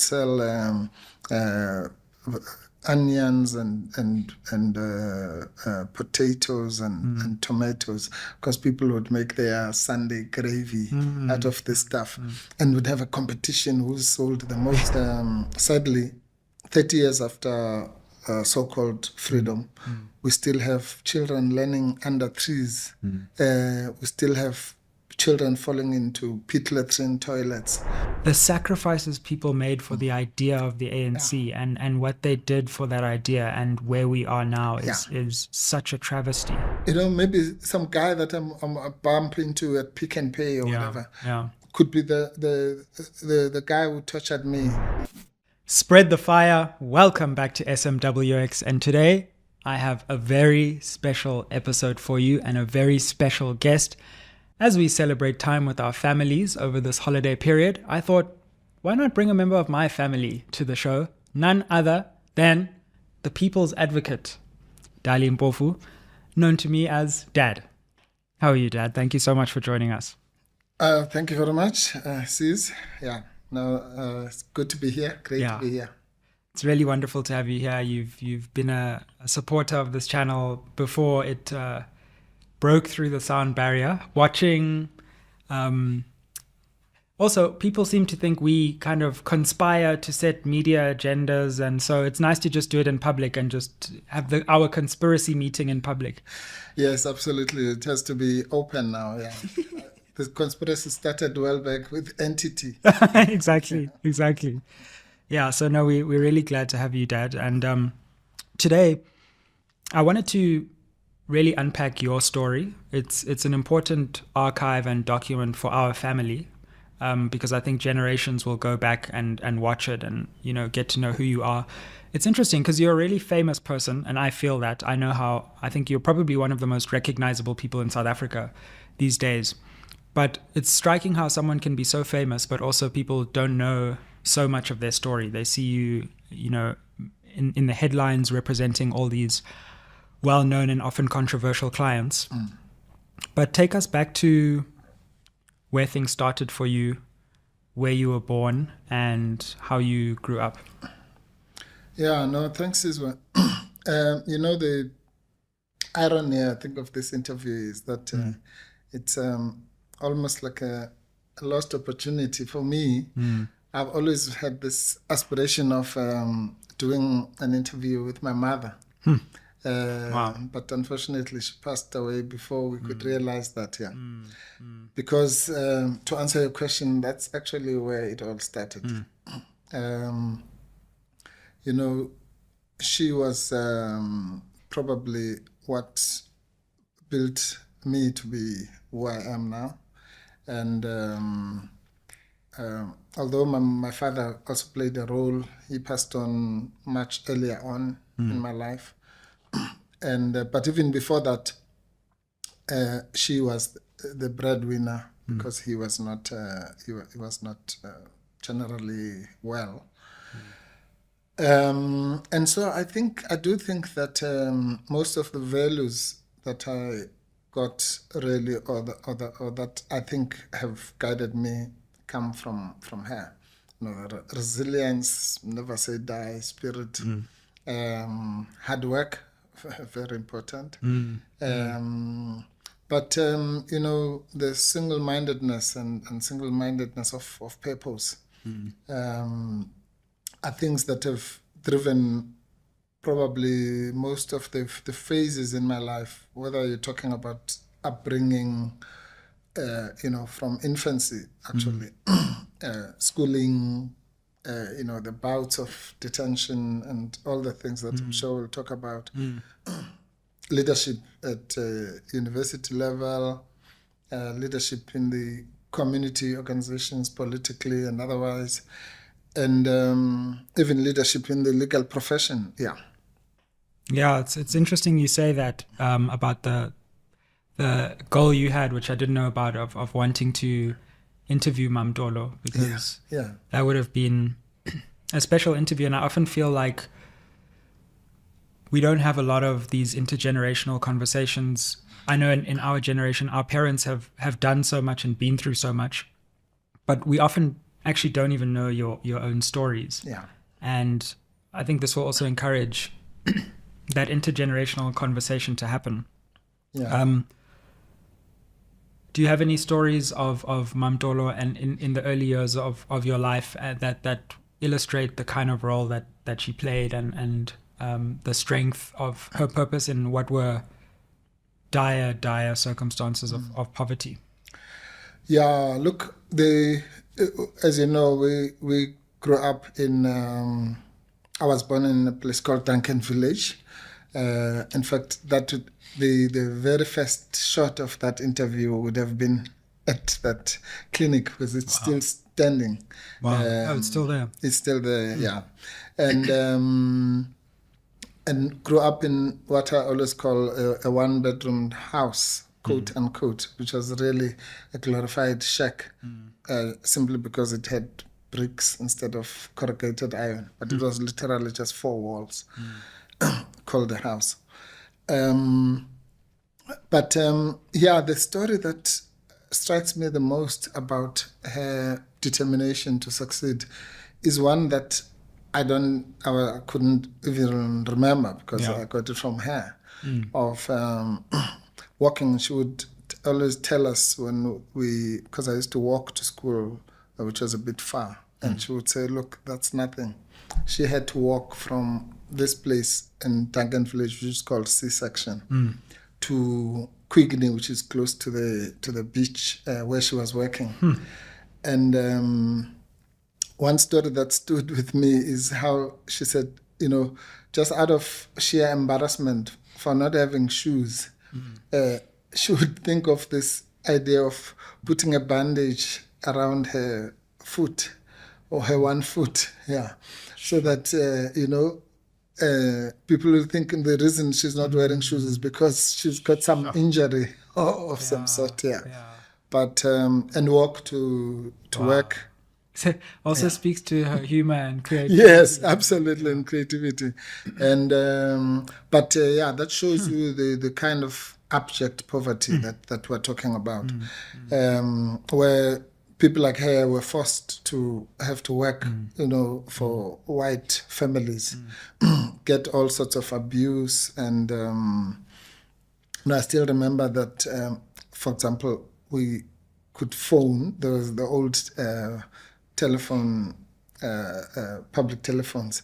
sell onions and potatoes and tomatoes, because people would make their Sunday gravy out of this stuff, and would have a competition who sold the most. Sadly, 30 years after so-called freedom, we still have children learning under trees. We still have children falling into pit latrine toilets. The sacrifices people made for the idea of the ANC and what they did for that idea and where we are now is such a travesty. Maybe some guy that I'm bump into at Pick and Pay or whatever could be the guy who tortured me. Spread the fire. Welcome back to SMWX, and today I have a very special episode for you and a very special guest. As we celebrate time with our families over this holiday period, I thought, why not bring a member of my family to the show? None other than the people's advocate, Dali Mpofu, known to me as Dad. How are you, Dad? Thank you so much for joining us. Thank you very much, Sis. It's good to be here. Great to be here. It's really wonderful to have you here. You've been a supporter of this channel before it broke through the sound barrier. Watching, also people seem to think we kind of conspire to set media agendas, and so it's nice to just do it in public and just have our conspiracy meeting in public. Yes, absolutely. It has to be open now. Yeah. The conspiracy started well back with Entity. Exactly. Yeah, so no, we're really glad to have you, Dad. And today I wanted to really unpack your story. It's an important archive and document for our family, because I think generations will go back and watch it and get to know who you are. It's interesting because you're a really famous person, and I feel that. I think you're probably one of the most recognizable people in South Africa these days. But it's striking how someone can be so famous, but also people don't know so much of their story. They see you, in the headlines representing all these well-known and often controversial clients. But take us back to where things started for you, where you were born, and how you grew up. Yeah, no, thanks, Sizwe. The irony, I think, of this interview is that it's almost like a lost opportunity for me. I've always had this aspiration of doing an interview with my mother. Wow. But unfortunately, she passed away before we could realize that, Because to answer your question, that's actually where it all started. She was probably what built me to be who I am now. And although my father also played a role, he passed on much earlier on in my life. And but even before that, she was the breadwinner because he was not generally well. And so I do think that most of the values that I got really, or that I think have guided me, come from her. Resilience, never say die spirit, hard work, very important. But the single-mindedness and single-mindedness of purpose are things that have driven probably most of the phases in my life, whether you're talking about upbringing, from infancy, actually, schooling, the bouts of detention and all the things that I'm sure we'll talk about, leadership at university level, leadership in the community organizations, politically and otherwise, and even leadership in the legal profession. Yeah, it's interesting you say that about the goal you had, which I didn't know about, of wanting to interview Mamdolo, because that would have been a special interview. And I often feel like we don't have a lot of these intergenerational conversations. I know in our generation, our parents have done so much and been through so much, but we often actually don't even know your own stories. Yeah. And I think this will also encourage that intergenerational conversation to happen. Yeah. Do you have any stories of Mamtolo and in the early years of your life that illustrate the kind of role that she played and the strength of her purpose in what were dire circumstances of poverty? Yeah, look, as you know, we grew up in, I was born in a place called Duncan Village. In fact, the very first shot of that interview would have been at that clinic because it's still standing. Wow. It's still there. It's still there, yeah. And grew up in what I always call a one-bedroom house, quote unquote, which was really a glorified shack, simply because it had bricks instead of corrugated iron. But it was literally just 4 walls, called the house. The story that strikes me the most about her determination to succeed is one that I couldn't even remember because I got it from her. Of walking, she would always tell us because I used to walk to school, which was a bit far, and she would say, "Look, that's nothing." She had to walk from this place in Duncan Village, which is called C-section, to Quigley, which is close to the beach where she was working. And one story that stood with me is how she said, just out of sheer embarrassment for not having shoes, she would think of this idea of putting a bandage around her foot or her one foot, so that, people will think the reason she's not wearing shoes is because she's got some injury of some sort, But, and walk to work. So also speaks to her humor and creativity. Yes, absolutely, and creativity. And that shows you the kind of abject poverty that we're talking about, where people like her were forced to have to work, for white families, get all sorts of abuse. And I still remember that, for example, we could phone. There was the old telephone, public telephones.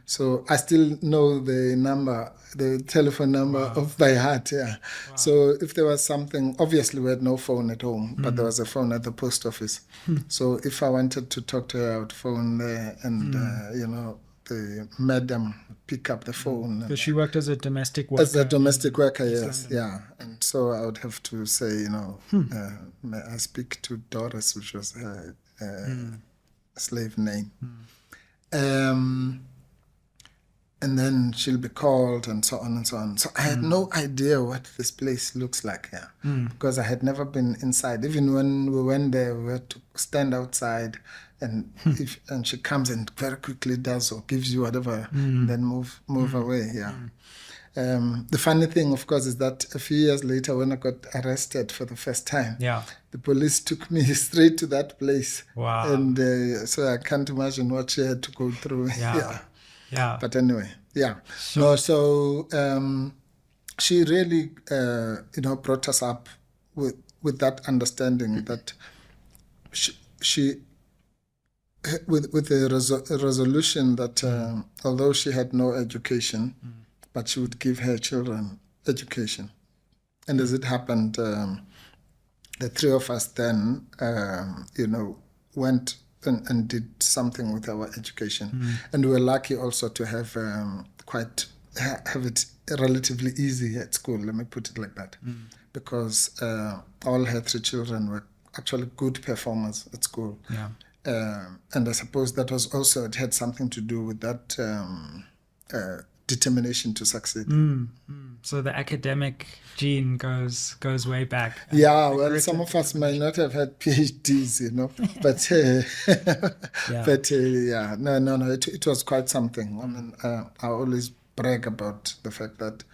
So I still know the telephone number of by heart, So if there was something, obviously we had no phone at home, but there was a phone at the post office. So if I wanted to talk to her, I would phone there and, the madam pick up the phone. So she worked as a domestic worker. As a domestic worker, yes, And so I would have to say, may I speak to Doris, which was her slave name. And then she'll be called and so on and so on. So I had no idea what this place looks like here because I had never been inside. Even when we went there, we had to stand outside and she comes and very quickly does or gives you whatever and then move away. The funny thing, of course, is that a few years later when I got arrested for the first time, the police took me straight to that place. Wow. And so I can't imagine what she had to go through. But anyway, Sure. No, so she really, brought us up with that understanding that she with the resolution that although she had no education, but she would give her children education. And as it happened, the three of us then, went and did something with our education. And we were lucky also to have have it relatively easy at school, let me put it like that, because all her 3 children were actually good performers at school. And I suppose that was also, it had something to do with that determination to succeed. So the academic gene goes way back. Some of us might not have had PhDs, but it was quite something. I mean, I always brag about the fact that,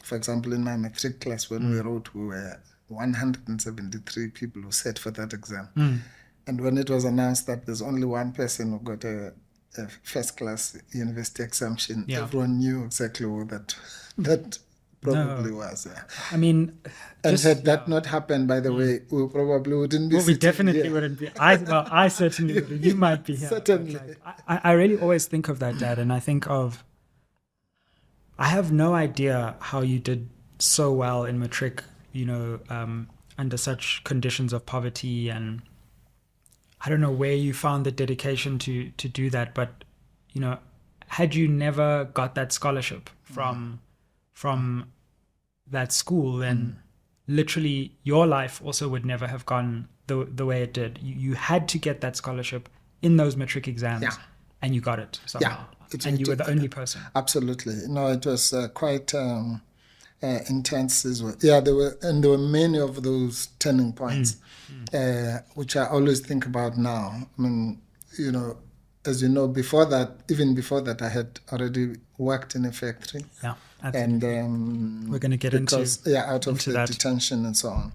for example, in my matric class, when we wrote, we were 173 people who sat for that exam. And when it was announced that there's only one person who got a first class university exemption, everyone knew exactly who that probably was. Yeah. I mean, and had that not happened, by the way, we probably wouldn't be. Well, we definitely wouldn't be. I certainly would. You might be here. Certainly. Like, I really always think of that, Dad, and I think of. I have no idea how you did so well in matric, under such conditions of poverty, and I don't know where you found the dedication to do that, but had you never got that scholarship from that school, then literally your life also would never have gone the way it did. You had to get that scholarship in those matric exams, and you got it somehow. And you were the only person. Absolutely. No, it was quite intense as well. Yeah, there were many of those turning points, which I always think about now. I mean, as you know, even before that, I had already worked in a factory. Yeah, absolutely. And we're going to get out of the that. detention and so on.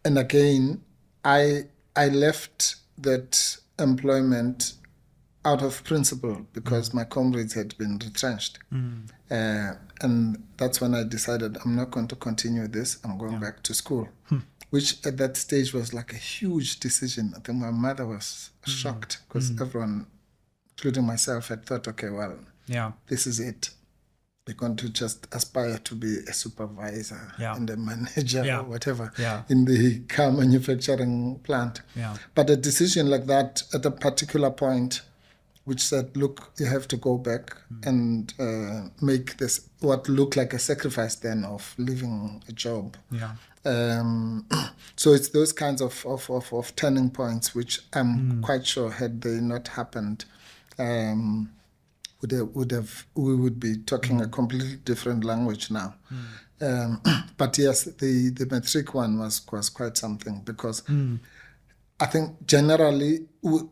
And again, I left that employment out of principle because my comrades had been retrenched. And that's when I decided I'm not going to continue this. I'm going back to school, which at that stage was like a huge decision. I think my mother was shocked because everyone, including myself, had thought, okay, well, this is it. You're going to just aspire to be a supervisor and a manager or whatever in the car manufacturing plant. But a decision like that at a particular point, which said, look, you have to go back and make this what looked like a sacrifice then of leaving a job. So it's those kinds of turning points which I'm quite sure had they not happened, we would be talking a completely different language now. But yes, the matric one was quite something because I think generally we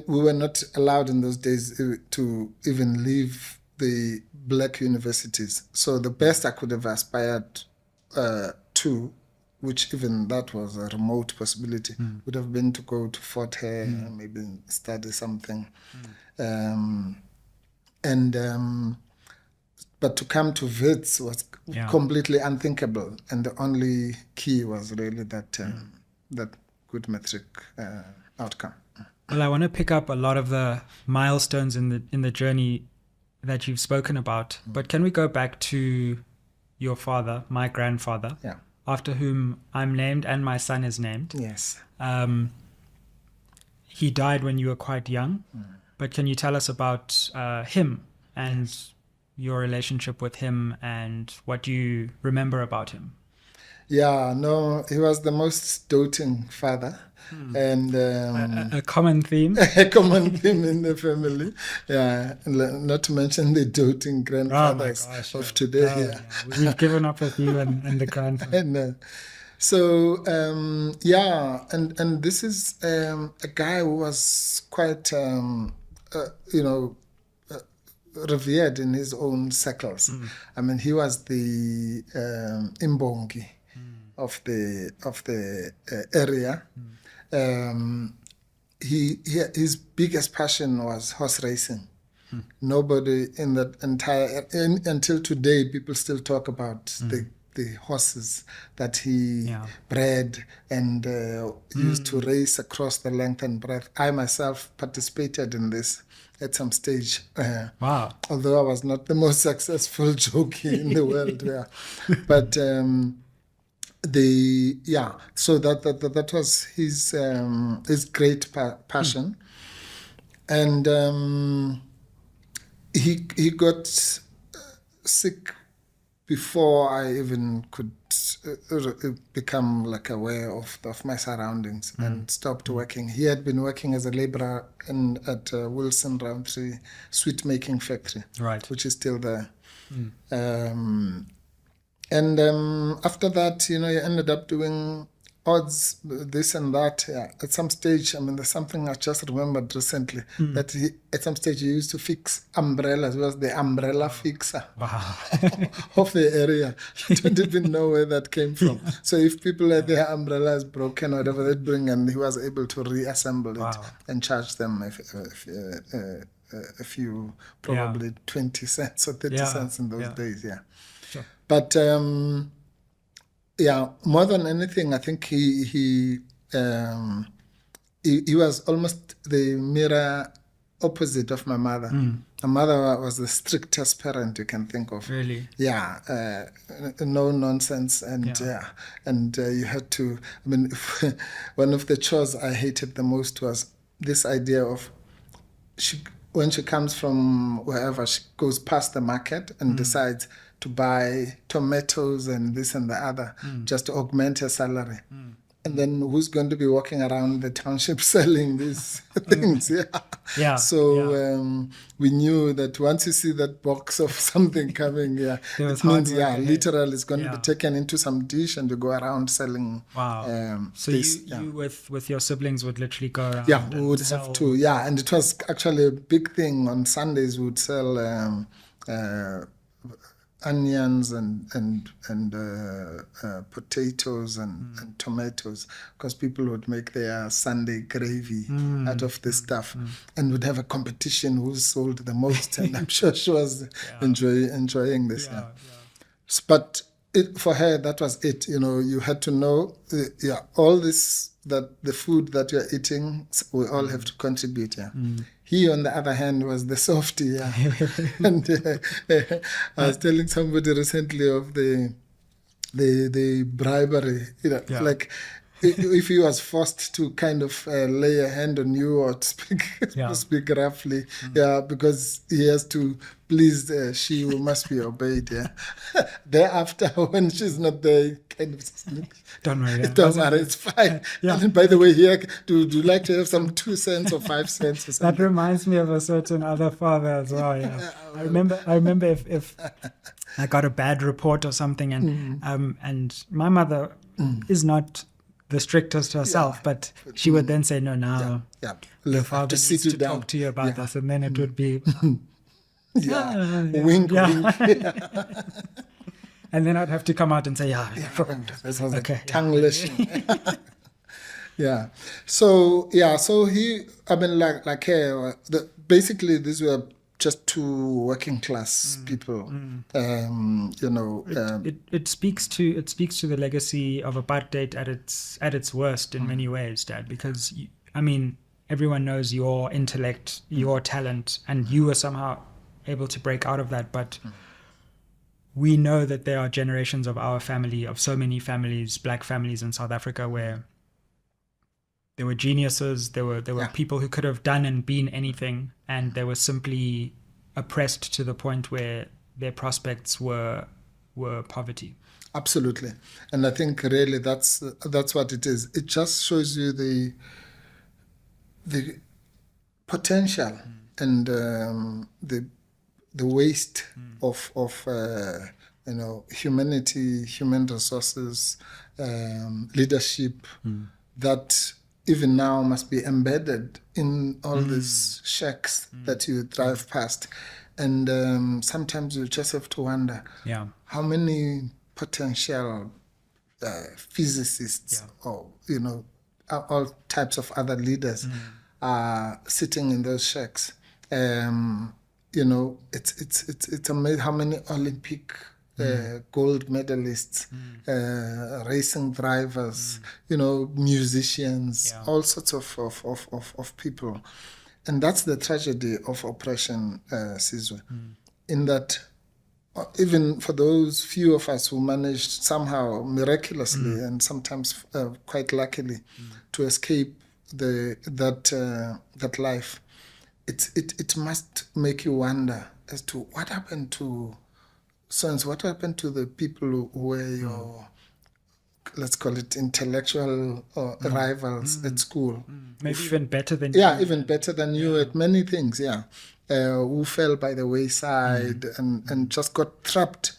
were not allowed in those days to even leave the black universities. So the best I could have aspired to, which even that was a remote possibility, would have been to go to Fort Hare, maybe study something. But to come to Wits was completely unthinkable. And the only key was really that good matric outcome. Well, I want to pick up a lot of the milestones in the journey that you've spoken about. But can we go back to your father, my grandfather, after whom I'm named and my son is named? Yes. He died when you were quite young. But can you tell us about him and your relationship with him and what you remember about him? Yeah, no, he was the most doting father. And a common theme. A common theme in the family. Yeah, not to mention the doting grandfathers of today. We've given up with you and the grandfather. So, and this is a guy who was quite, revered in his own circles. I mean, he was the imbongi of the area. His biggest passion was horse racing. Nobody in that entire until today, people still talk about the horses that he bred and used to race across the length and breadth. I myself participated in this at some stage. Wow! Although I was not the most successful jockey in the world, but. So that was his great passion, and he got sick before I even could become like aware of my surroundings and stopped working. He had been working as a laborer at Wilson Roundtree sweet making factory, which is still there. And after that, he ended up doing odds, this and that. Yeah. At some stage, I mean, there's something I just remembered recently that at some stage he used to fix umbrellas. He was the umbrella fixer of the area. I don't even know where that came from. So if people had their umbrellas broken or whatever, they'd bring, and he was able to reassemble it and charge them a few, probably 20 cents or 30 cents in those days. Yeah. Sure. But more than anything, I think he was almost the mirror opposite of my mother. My mother was the strictest parent you can think of. Really? Yeah, no nonsense, and you had to. I mean, one of the chores I hated the most was this idea of when she comes from wherever, she goes past the market and decides to buy tomatoes and this and the other just to augment her salary. And then who's going to be walking around the township selling these things? So we knew that once you see that box of something coming, it means literally it's going to be taken into some dish and you go around selling. So you with your siblings would literally go around. Yeah, we would have to. Yeah, and it was actually a big thing. On Sundays we would sell onions and potatoes and tomatoes, because people would make their Sunday gravy out of this stuff, and would have a competition who sold the most. And I'm sure she was enjoying this. But for her, that was it. You know, you had to know, all this, that the food that you're eating, we all have to contribute. He, on the other hand, was the softy. And I was telling somebody recently of the bribery. You know, like if he was forced to kind of lay a hand on you or to speak roughly, because he has to please she who must be obeyed. Thereafter, when she's not there, kind of don't worry, it's fine. And by the way, here, do you like to have some 2 cents or 5 cents or something? That reminds me of a certain other father as well. I remember if I got a bad report or something, and my mother is not the strictest herself, but she would then say, no, your father needs to talk to you about this, and then it would be wink, wink. And then I'd have to come out and say, this was tongue lashing. So he, I mean, like her, basically these were just two working class people. It speaks to the legacy of apartheid at its worst in many ways, Dad, because everyone knows your intellect, your talent, and you were somehow able to break out of that, but we know that there are generations of our family, of so many families, black families in South Africa, where there were geniuses, there were people who could have done and been anything, and they were simply oppressed to the point where their prospects were poverty. Absolutely. And I think really that's what it is. It just shows you the potential and the waste of humanity, human resources, leadership that even now must be embedded in all these shacks that you drive past. And sometimes you just have to wonder how many potential physicists or all types of other leaders are sitting in those shacks. It's amazing how many Olympic gold medalists, racing drivers, musicians, all sorts of people. And that's the tragedy of oppression, Sizwe, in that even for those few of us who managed somehow miraculously and sometimes quite luckily to escape that life, it must make you wonder as to what happened to what happened to the people who were your, let's call it, intellectual rivals at school. Maybe even better than you. Even better than you at many things, who fell by the wayside and just got trapped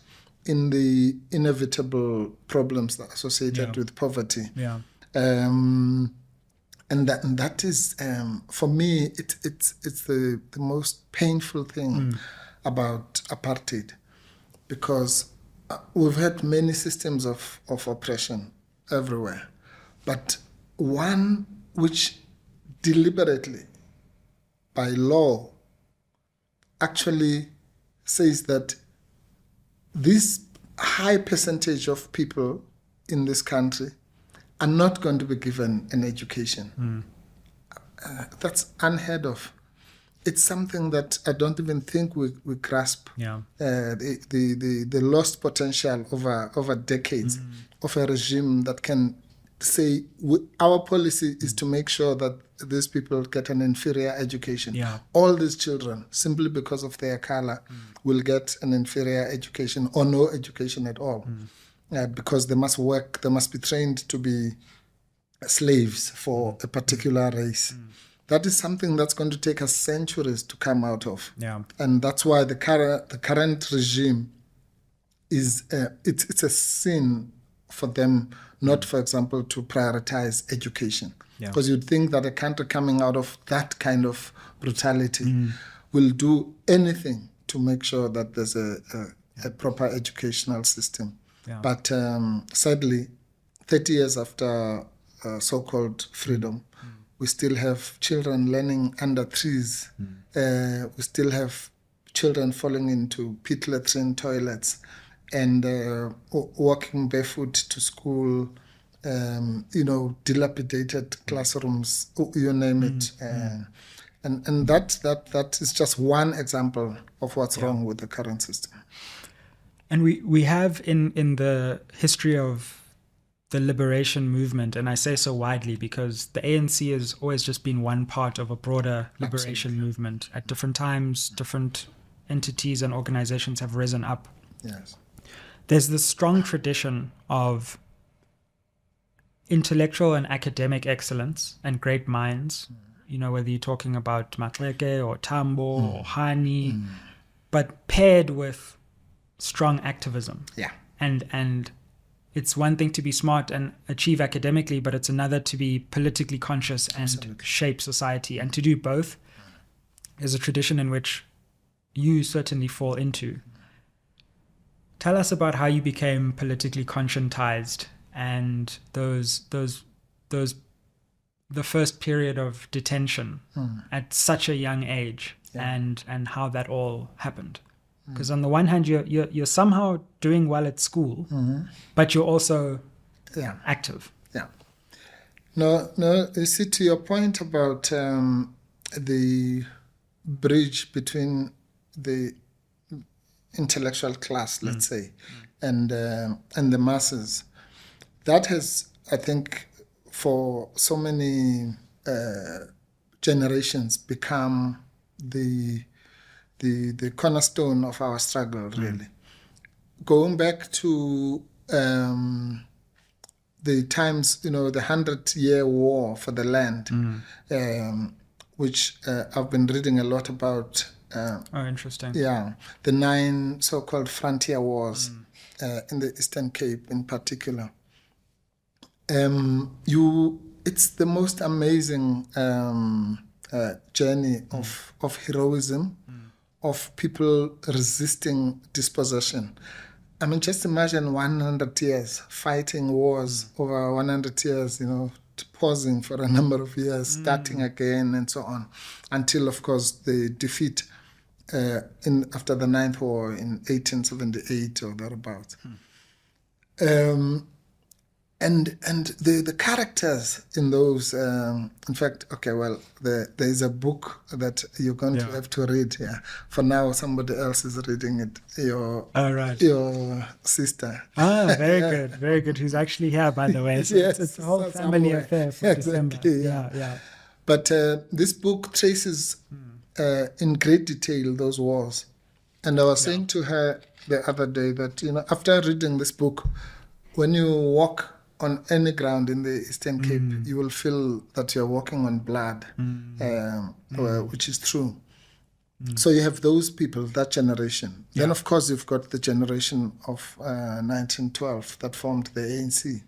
in the inevitable problems associated with poverty. And that is, for me, it's the most painful thing about apartheid, because we've had many systems of oppression everywhere, but one which deliberately, by law, actually says that this high percentage of people in this country are not going to be given an education. That's unheard of. It's something that I don't even think we grasp. The lost potential over decades of a regime that can say our policy is to make sure that these people get an inferior education. All these children, simply because of their color, will get an inferior education or no education at all. Because they must work, they must be trained to be slaves for a particular race. That is something that's going to take us centuries to come out of. And that's why the current regime is it's a sin for them not, for example, to prioritize education. Because you'd think that a country coming out of that kind of brutality will do anything to make sure that there's a proper educational system. But sadly, 30 years after so-called freedom, we still have children learning under trees. We still have children falling into pit latrine toilets and walking barefoot to school, dilapidated classrooms, you name it. And that is just one example of what's wrong with the current system. And we have in the history of the liberation movement, and I say so widely because the ANC has always just been one part of a broader liberation movement. At different times, different entities and organizations have risen up. There's this strong tradition of intellectual and academic excellence and great minds, whether you're talking about Madlanga or Tambo or Hani, but paired with strong activism. And it's one thing to be smart and achieve academically, but it's another to be politically conscious and shape society. And to do both is a tradition in which you certainly fall into. Tell us about how you became politically conscientized and the first period of detention at such a young age, and how that all happened. Because on the one hand, you're somehow doing well at school, but you're also active. No, you see, to your point about the bridge between the intellectual class, let's say, and the masses, that has, I think, for so many generations become the cornerstone of our struggle, really. Going back to the times, the 100-year war for the land, which I've been reading a lot about. Interesting. The 9 so-called frontier wars in the Eastern Cape in particular. It's the most amazing journey of heroism, of people resisting dispossession. I mean, just imagine 100 years fighting wars over 100 years, pausing for a number of years, starting again, and so on, until, of course, the defeat after the 9th War in 1878 or thereabouts. And the characters in those, in fact, there is a book that you're going to have to read. For now, somebody else is reading it. Your sister. Very good, very good. Who's actually here, by the way. So it's a whole family affair for December. Yeah. But this book traces in great detail those wars. And I was saying to her the other day that, after reading this book, when you walk on any ground in the Eastern Cape, you will feel that you're walking on blood, which is true. So you have those people, that generation. Then, of course, you've got the generation of 1912 that formed the ANC.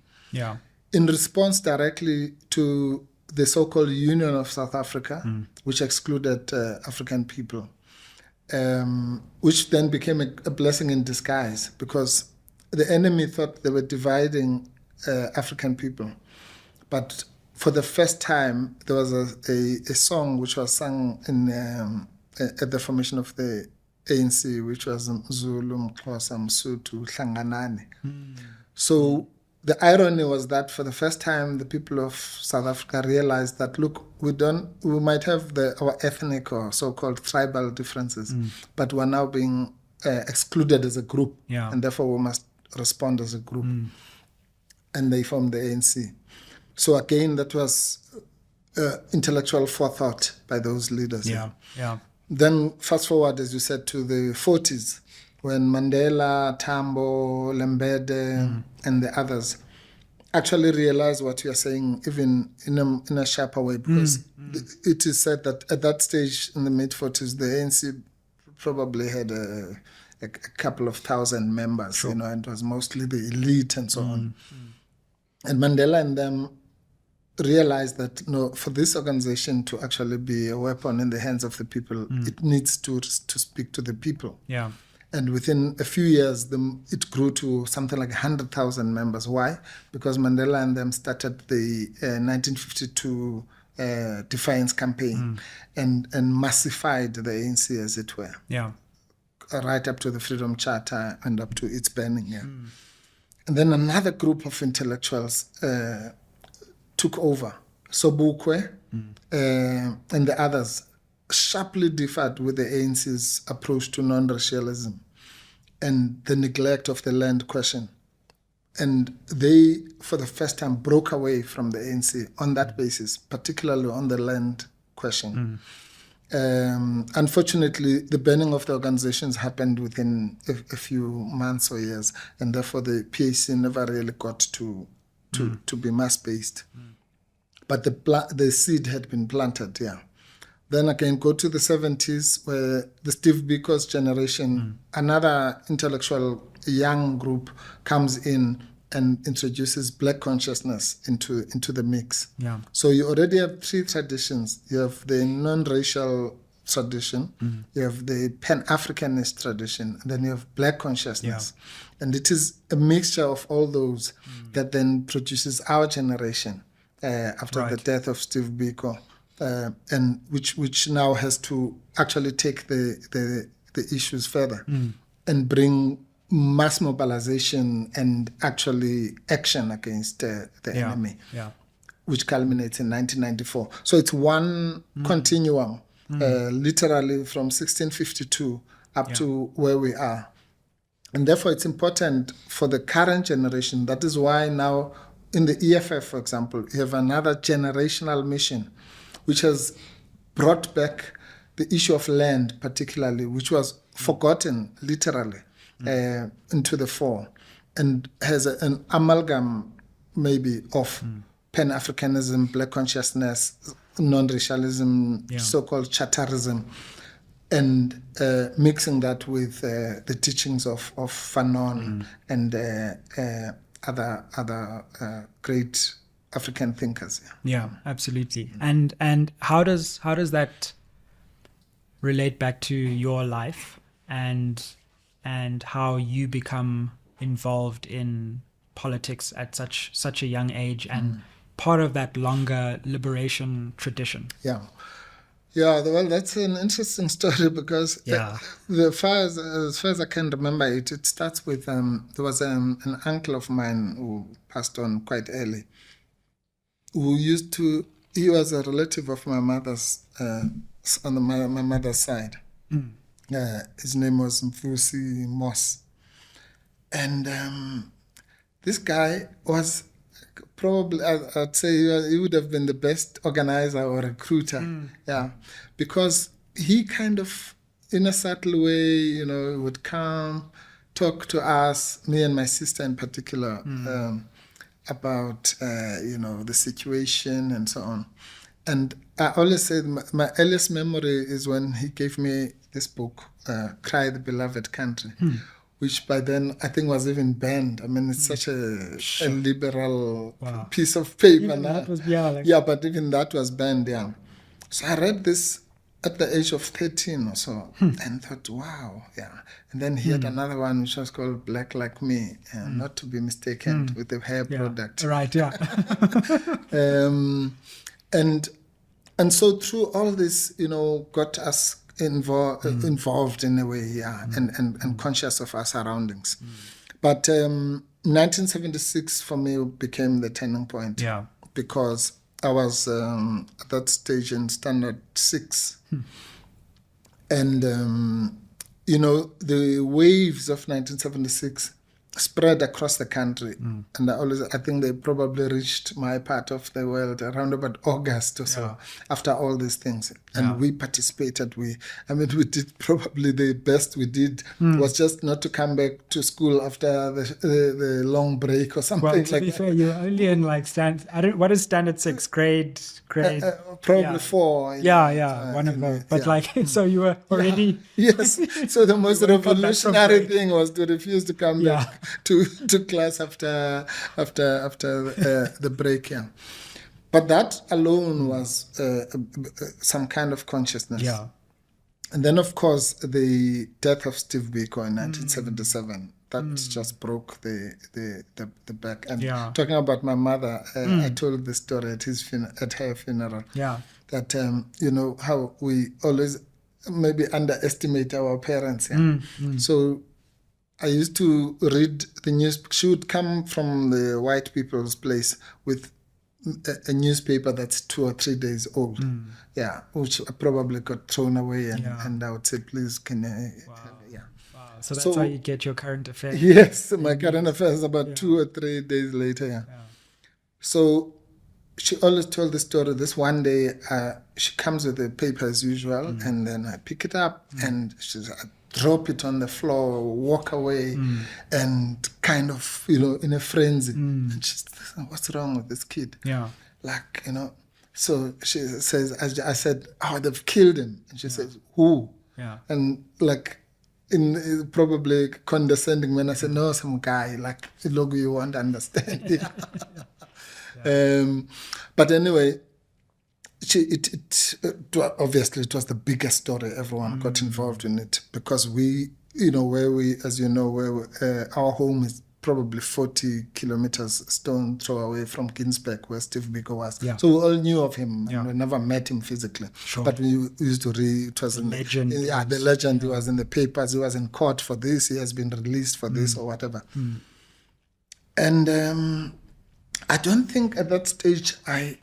in response directly to the so-called Union of South Africa, which excluded African people, which then became a blessing in disguise because the enemy thought they were dividing African people. But for the first time, there was a song which was sung at the formation of the ANC, which was Zulu, Mxhosa, Msuthu, Hlanganani. So the irony was that for the first time, the people of South Africa realized that, look, we might have our ethnic or so-called tribal differences, but we're now being excluded as a group, and therefore we must respond as a group. And they formed the ANC. So again, that was intellectual forethought by those leaders. Then fast forward, as you said, to the 40s, when Mandela, Tambo, Lembede, and the others actually realized what you are saying, even in a sharper way, because it is said that at that stage in the mid-40s, the ANC probably had a couple of thousand members, and it was mostly the elite and so on. And Mandela and them realized that, no, for this organization to actually be a weapon in the hands of the people, it needs to speak to the people. And within a few years, it grew to something like 100,000 members. Why? Because Mandela and them started the 1952 Defiance campaign and massified the ANC, as it were. Right up to the Freedom Charter and up to its banning. And then another group of intellectuals took over. Sobukwe and the others sharply differed with the ANC's approach to non-racialism and the neglect of the land question. And they, for the first time, broke away from the ANC on that basis, particularly on the land question. Unfortunately, the banning of the organizations happened within a few months or years, and therefore the PAC never really got to be mass-based. But the seed had been planted, Then again, go to the 70s, where the Steve Biko's generation, another intellectual young group, comes in and introduces black consciousness into the mix. So you already have three traditions. You have the non-racial tradition, you have the Pan-Africanist tradition, and then you have black consciousness. And it is a mixture of all those that then produces our generation after the death of Steve Biko, and which now has to actually take the issues further and bring mass mobilization and actually action against the enemy, which culminates in 1994. So it's one continuum, literally from 1652 up to where we are. And therefore it's important for the current generation. That is why now in the EFF, for example, you have another generational mission, which has brought back the issue of land particularly, which was forgotten literally, into the fore, and has an amalgam maybe of Pan-Africanism, black consciousness, non-racialism, so-called charterism, and mixing that with the teachings of Fanon and other great African thinkers. Absolutely. And how does that relate back to your life and how you become involved in politics at such a young age and part of that longer liberation tradition? Well, that's an interesting story because as far as I can remember it starts with there was an uncle of mine who passed on quite early, he was a relative of my mother's on my mother's side. His name was Mfusi Moss, and this guy was probably, I'd say he would have been the best organizer or recruiter, because he kind of, in a subtle way, would come, talk to us, me and my sister in particular, about the situation and so on. And I always say my earliest memory is when he gave me this book, Cry the Beloved Country, which by then I think was even banned. I mean, it's such a liberal piece of paper. Even that was, but even that was banned, So I read this at the age of 13 or so and thought, wow, And then he had another one which was called Black Like Me, not to be mistaken with the hair product. Right, And so through all this, got us involved in a way, and conscious of our surroundings. But 1976 for me became the turning point. Because I was at that stage in standard 6. And, the waves of 1976 spread across the country. And I think they probably reached my part of the world around about August or so, after all these things. And we participated. We did probably the best we did was just not to come back to school after the long break or something like that. Well, to be fair, you're only in what is standard 6? Grade? Probably 4. One of those. But so you were already... Yes. So the most revolutionary thing was to refuse to come back to class after the break. But that alone was some kind of consciousness. And then, of course, the death of Steve Biko in 1977, that just broke the back. And talking about my mother, I told the story at her funeral. That, how we always maybe underestimate our parents. So I used to read the news. She would come from the white people's place with a newspaper that's 2 or 3 days old. Which probably got thrown away. And I would say, please, can you... So that's how you get your current affairs. Yes, my current affairs about 2 or 3 days later. So she always told the story. This one day, she comes with the paper as usual, and then I pick it up, and she's... drop it on the floor, walk away, and kind of, in a frenzy. And she says, what's wrong with this kid? So she says, I said, oh, they've killed him. And she says, who? And in probably condescending when I said, no, some guy, logo you won't understand. But anyway, obviously it was the biggest story. Everyone got involved in it because we, our home is probably 40 kilometers stone throw away from Ginsberg, where Steve Biko was. So we all knew of him. And we never met him physically. But we used to read. It was the legend. The legend. He was in the papers. He was in court for this. He has been released for this or whatever. And I don't think at that stage I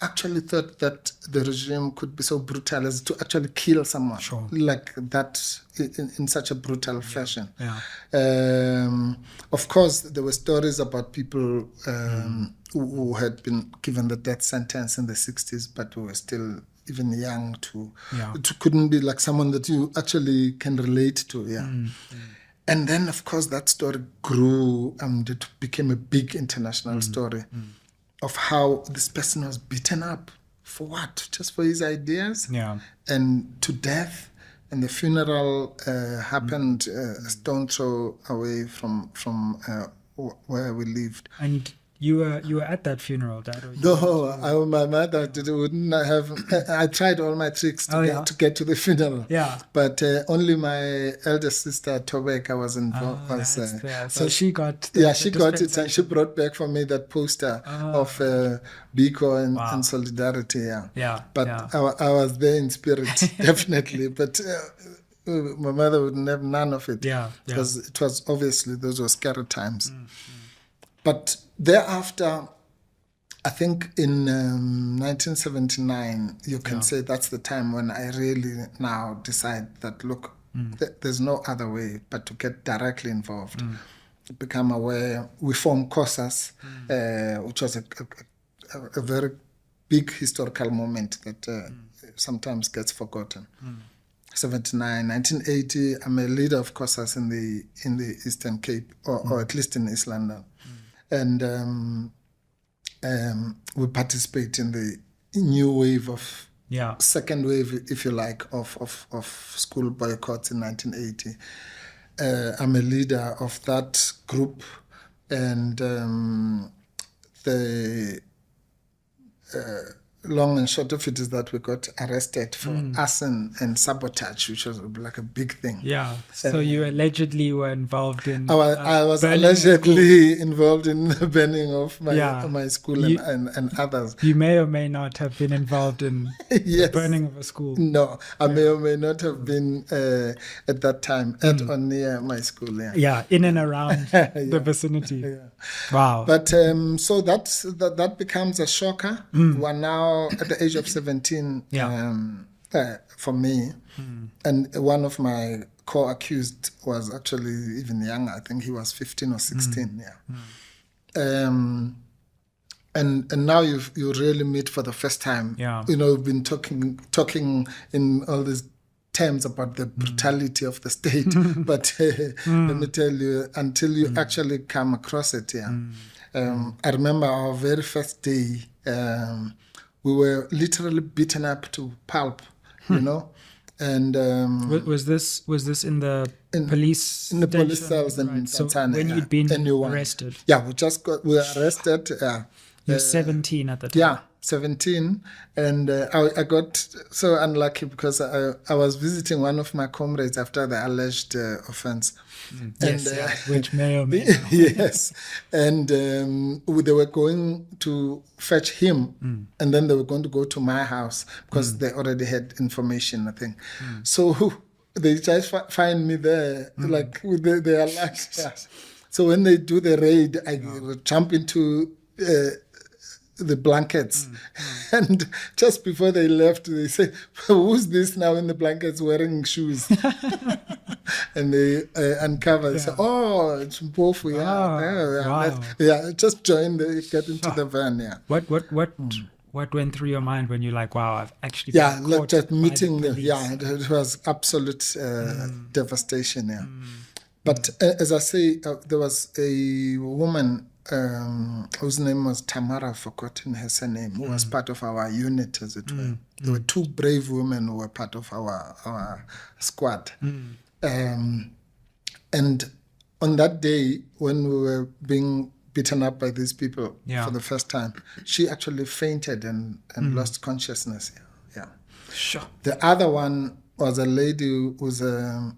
actually thought that the regime could be so brutal as to actually kill someone like that in such a brutal fashion. Of course, there were stories about people who had been given the death sentence in the 60s, but who were still even young to couldn't be like someone that you actually can relate to. And then, of course, that story grew and it became a big international story. Of how this person was beaten up for what? Just for his ideas? And to death. And the funeral happened a stone throw away from where we lived. And you were at that funeral, Dad? No, my mother wouldn't have. I tried all my tricks to get to the funeral. But only my eldest sister Tobeka was involved. So she got. She got it, and she brought back for me that poster of Biko and Solidarity. But I was there in spirit, definitely. But my mother wouldn't have none of it. Because it was obviously those were scary times. But thereafter, I think in 1979, you can say that's the time when I really now decide that, look, there's no other way but to get directly involved, become aware. We formed COSAS, which was a very big historical moment that sometimes gets forgotten. 79, 1980, I'm a leader of COSAS in the Eastern Cape, or at least in East London. And we participate in the new wave of second wave, if you like, of school boycotts in 1980. I'm a leader of that group, and the long and short of it is that we got arrested for arson and sabotage, which was like a big thing. Yeah. So you allegedly were involved in. I was allegedly involved in the burning of my school and others. You may or may not have been involved in the burning of a school. No, I may or may not have been at that time at or near my school. Yeah, in and around the vicinity. Yeah. Wow. But so that becomes a shocker. We're now at the age of 17 for me. And one of my co-accused was actually even younger. I think he was 15 or 16. And now you really meet for the first time. We've been talking in all these terms about the brutality of the state, but let me tell you, until you actually come across it. I remember our very first day. We were literally beaten up to pulp, and was this in the police in the police cells in Tanzania? So when you'd been arrested? Yeah, we were arrested. You're 17 at the time. Yeah, 17, and I got so unlucky because I was visiting one of my comrades after the alleged offense. Which may or may not. Yes, and they were going to fetch him, and then they were going to go to my house because they already had information, I think. So they just find me there, like with their lights. So when they do the raid, I jump into the blankets, and just before they left, they say, "Who's this now in the blankets wearing shoes?" And they uncover. They say, "Oh, it's Mpofu." Wow. Just join get into the van. Yeah. What went through your mind when you're like, "Wow, I've actually been caught just meeting by the them. police." Yeah, it was absolute devastation. Yeah, but as I say, there was a woman. Whose name was Tamara, I've forgotten her surname, who was part of our unit, as it were. There were two brave women who were part of our squad. And on that day, when we were being beaten up by these people for the first time, she actually fainted and lost consciousness. Yeah. Sure. The other one was a lady who was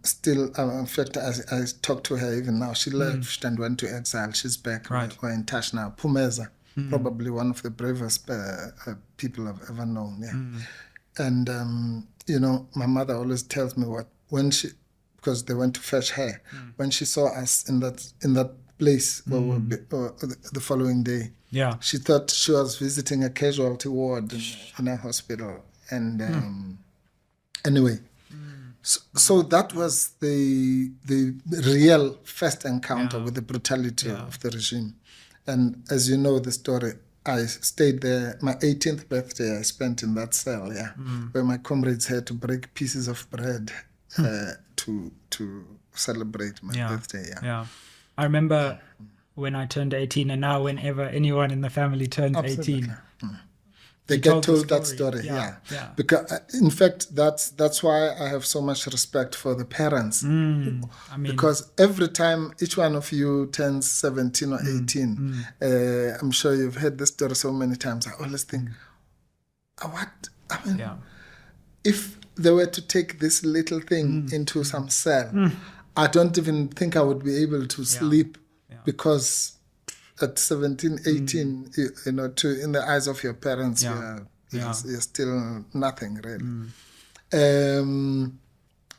still, in fact, I talked to her even now. She left and went to exile. She's back. Right. We're in touch now. Pumeza, probably one of the bravest people I've ever known. Yeah. And, my mother always tells me because they went to fetch her, when she saw us in that place where we'll be, the following day, she thought she was visiting a casualty ward in a hospital. And anyway, so that was the real first encounter with the brutality of the regime. And as you know the story, I stayed there. My 18th birthday I spent in that cell, where my comrades had to break pieces of bread to celebrate my birthday. Yeah. I remember when I turned 18, and now whenever anyone in the family turns 18, they get told that story. Yeah. Because in fact, that's why I have so much respect for the parents. Because every time each one of you turns 17 or 18, I'm sure you've heard this story so many times. I always think, if they were to take this little thing into some cell, I don't even think I would be able to sleep because at 17, 18, in the eyes of your parents, you're still nothing really.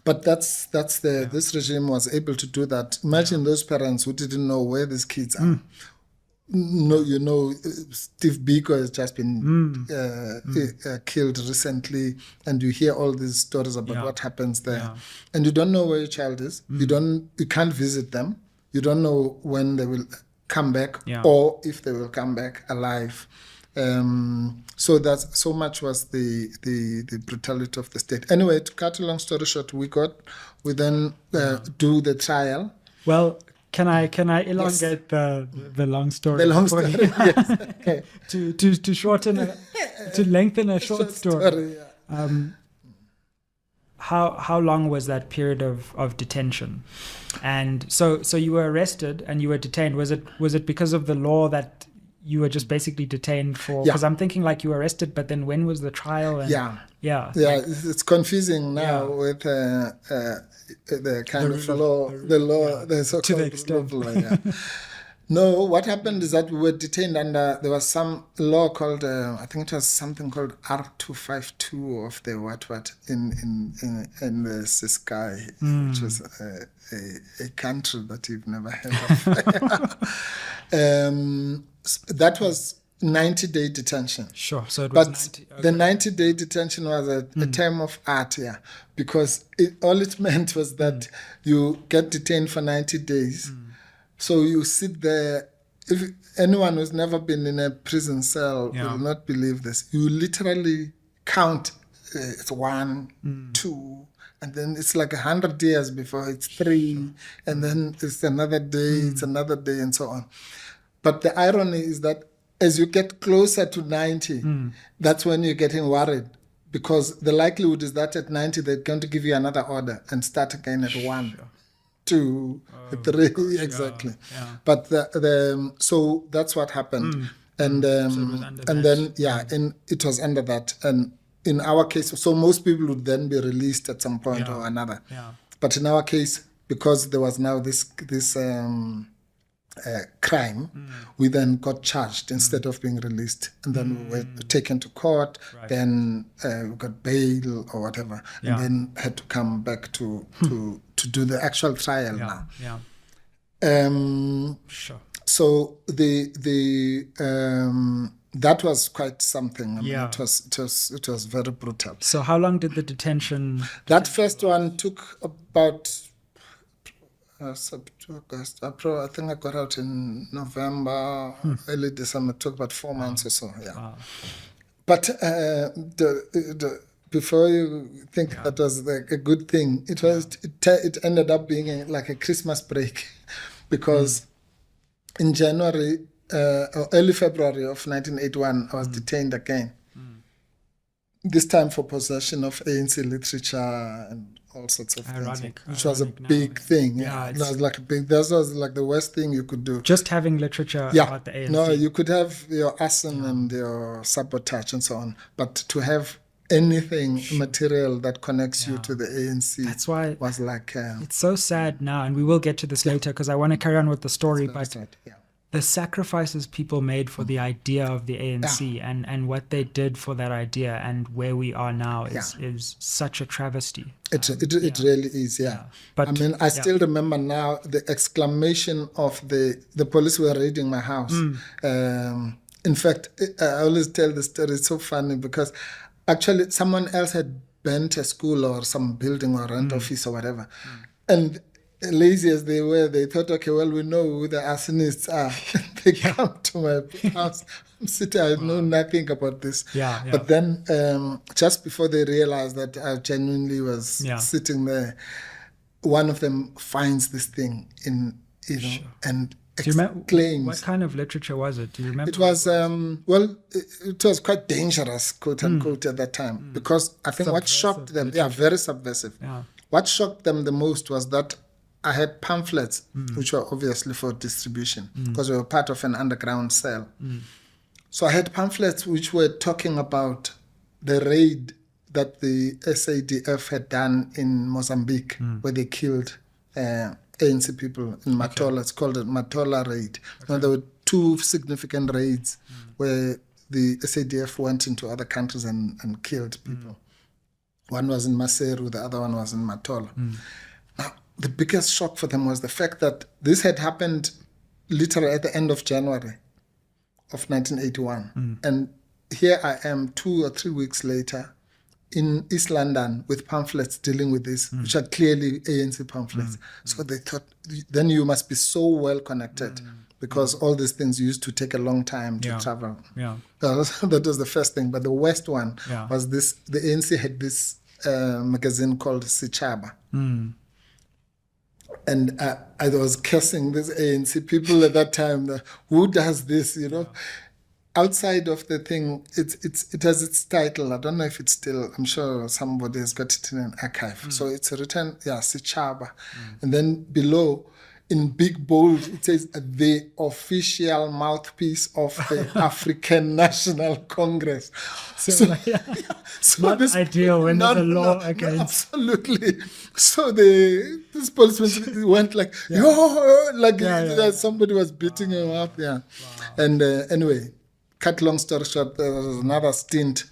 But this regime was able to do that. Imagine those parents who didn't know where these kids are. Steve Biko has just been killed recently, and you hear all these stories about what happens there, and you don't know where your child is. You can't visit them. You don't know when they will come back or if they will come back alive. So that's so much was the brutality of the state. Anyway, to cut a long story short, we then do the trial. Well, can I elongate the long story? The long story, yes. Okay. to lengthen a short story. Short story, yeah. To lengthen a short story. Short story, yeah. To lengthen a short story. how long was that period of detention? And so you were arrested and you were detained. Was it because of the law that you were just basically detained for? Because I'm thinking like you were arrested, but then when was the trial? And, yeah. Like, it's confusing now with the kind of law, the so-called rule of law. Yeah. No, what happened is that we were detained under, there was some law called, I think it was something called R252 of the what in the Siskai, which was a country that you've never heard of. That was 90-day detention. Sure, so it was 90. Okay. The 90-day detention was a term of art, because all it meant was that you get detained for 90 days. So you sit there. If anyone who's never been in a prison cell will not believe this. You literally count. It's 1, 2, and then it's like 100 years before it's 3, and then it's another day, it's another day, and so on. But the irony is that as you get closer to 90, that's when you're getting worried, because the likelihood is that at 90 they're going to give you another order and start again at 1. 2, 3, exactly. But so that's what happened, and then and it was under that. And in our case, so most people would then be released at some point or another. But in our case, because there was now this crime, we then got charged instead of being released, and then we were taken to court. Then we got bail or whatever, and then had to come back to do the actual trial now. Sure. So the that was quite something. I mean, it was very brutal. So how long did the detention? That first one took about August, April. I think I got out in November, early December. It took about 4 months or so. Wow. But before you think that was like a good thing, it ended up being like a Christmas break, because in January or early February of 1981, I was detained again. This time for possession of ANC literature and all sorts of things, which was a big thing. It was like that was like the worst thing you could do. Just having literature about the ANC. No, you could have your arson and your sabotage and so on, but to have anything material that connects you to the ANC, that's why was like it's so sad now, and we will get to this later because I want to carry on with the story. But the sacrifices people made for the idea of the ANC and what they did for that idea and where we are now is such a travesty. It really is, But I mean, I still remember now the exclamation of the police were raiding my house. In fact, I always tell the story. It's so funny because actually someone else had burnt a school or some building or rent office or whatever. And lazy as they were, they thought, okay, well, we know who the arsonists are. They come to my house. I'm sitting, I know nothing about this. But then just before they realized that I genuinely was sitting there, one of them finds this thing in, and exclaims. What kind of literature was it? Do you remember? It was, it was quite dangerous, quote unquote, at that time, because I think what shocked them, very subversive. What shocked them the most was that I had pamphlets, which were obviously for distribution, because we were part of an underground cell. So I had pamphlets which were talking about the raid that the SADF had done in Mozambique, where they killed ANC people in Matola. It's called the Matola raid. There were 2 significant raids where the SADF went into other countries and killed people. One was in Maseru, the other one was in Matola. Now, the biggest shock for them was the fact that this had happened literally at the end of January of 1981. And here I am 2 or 3 weeks later in East London with pamphlets dealing with this, which are clearly ANC pamphlets. So they thought, then you must be so well connected, because all these things used to take a long time to travel. That was the first thing. But the worst one was this, the ANC had this magazine called Sichaba. And I was cursing these ANC people at that time. Who does this, outside of the thing, it has its title. I don't know if it's still, I'm sure somebody has got it in an archive. So it's written, Sichaba. And then below, in big bold, it says the official mouthpiece of the African National Congress. So not this, ideal when there's a law against. Absolutely. So this policeman went like, somebody was beating him up. Yeah. Wow. And anyway, cut long story short, there was another stint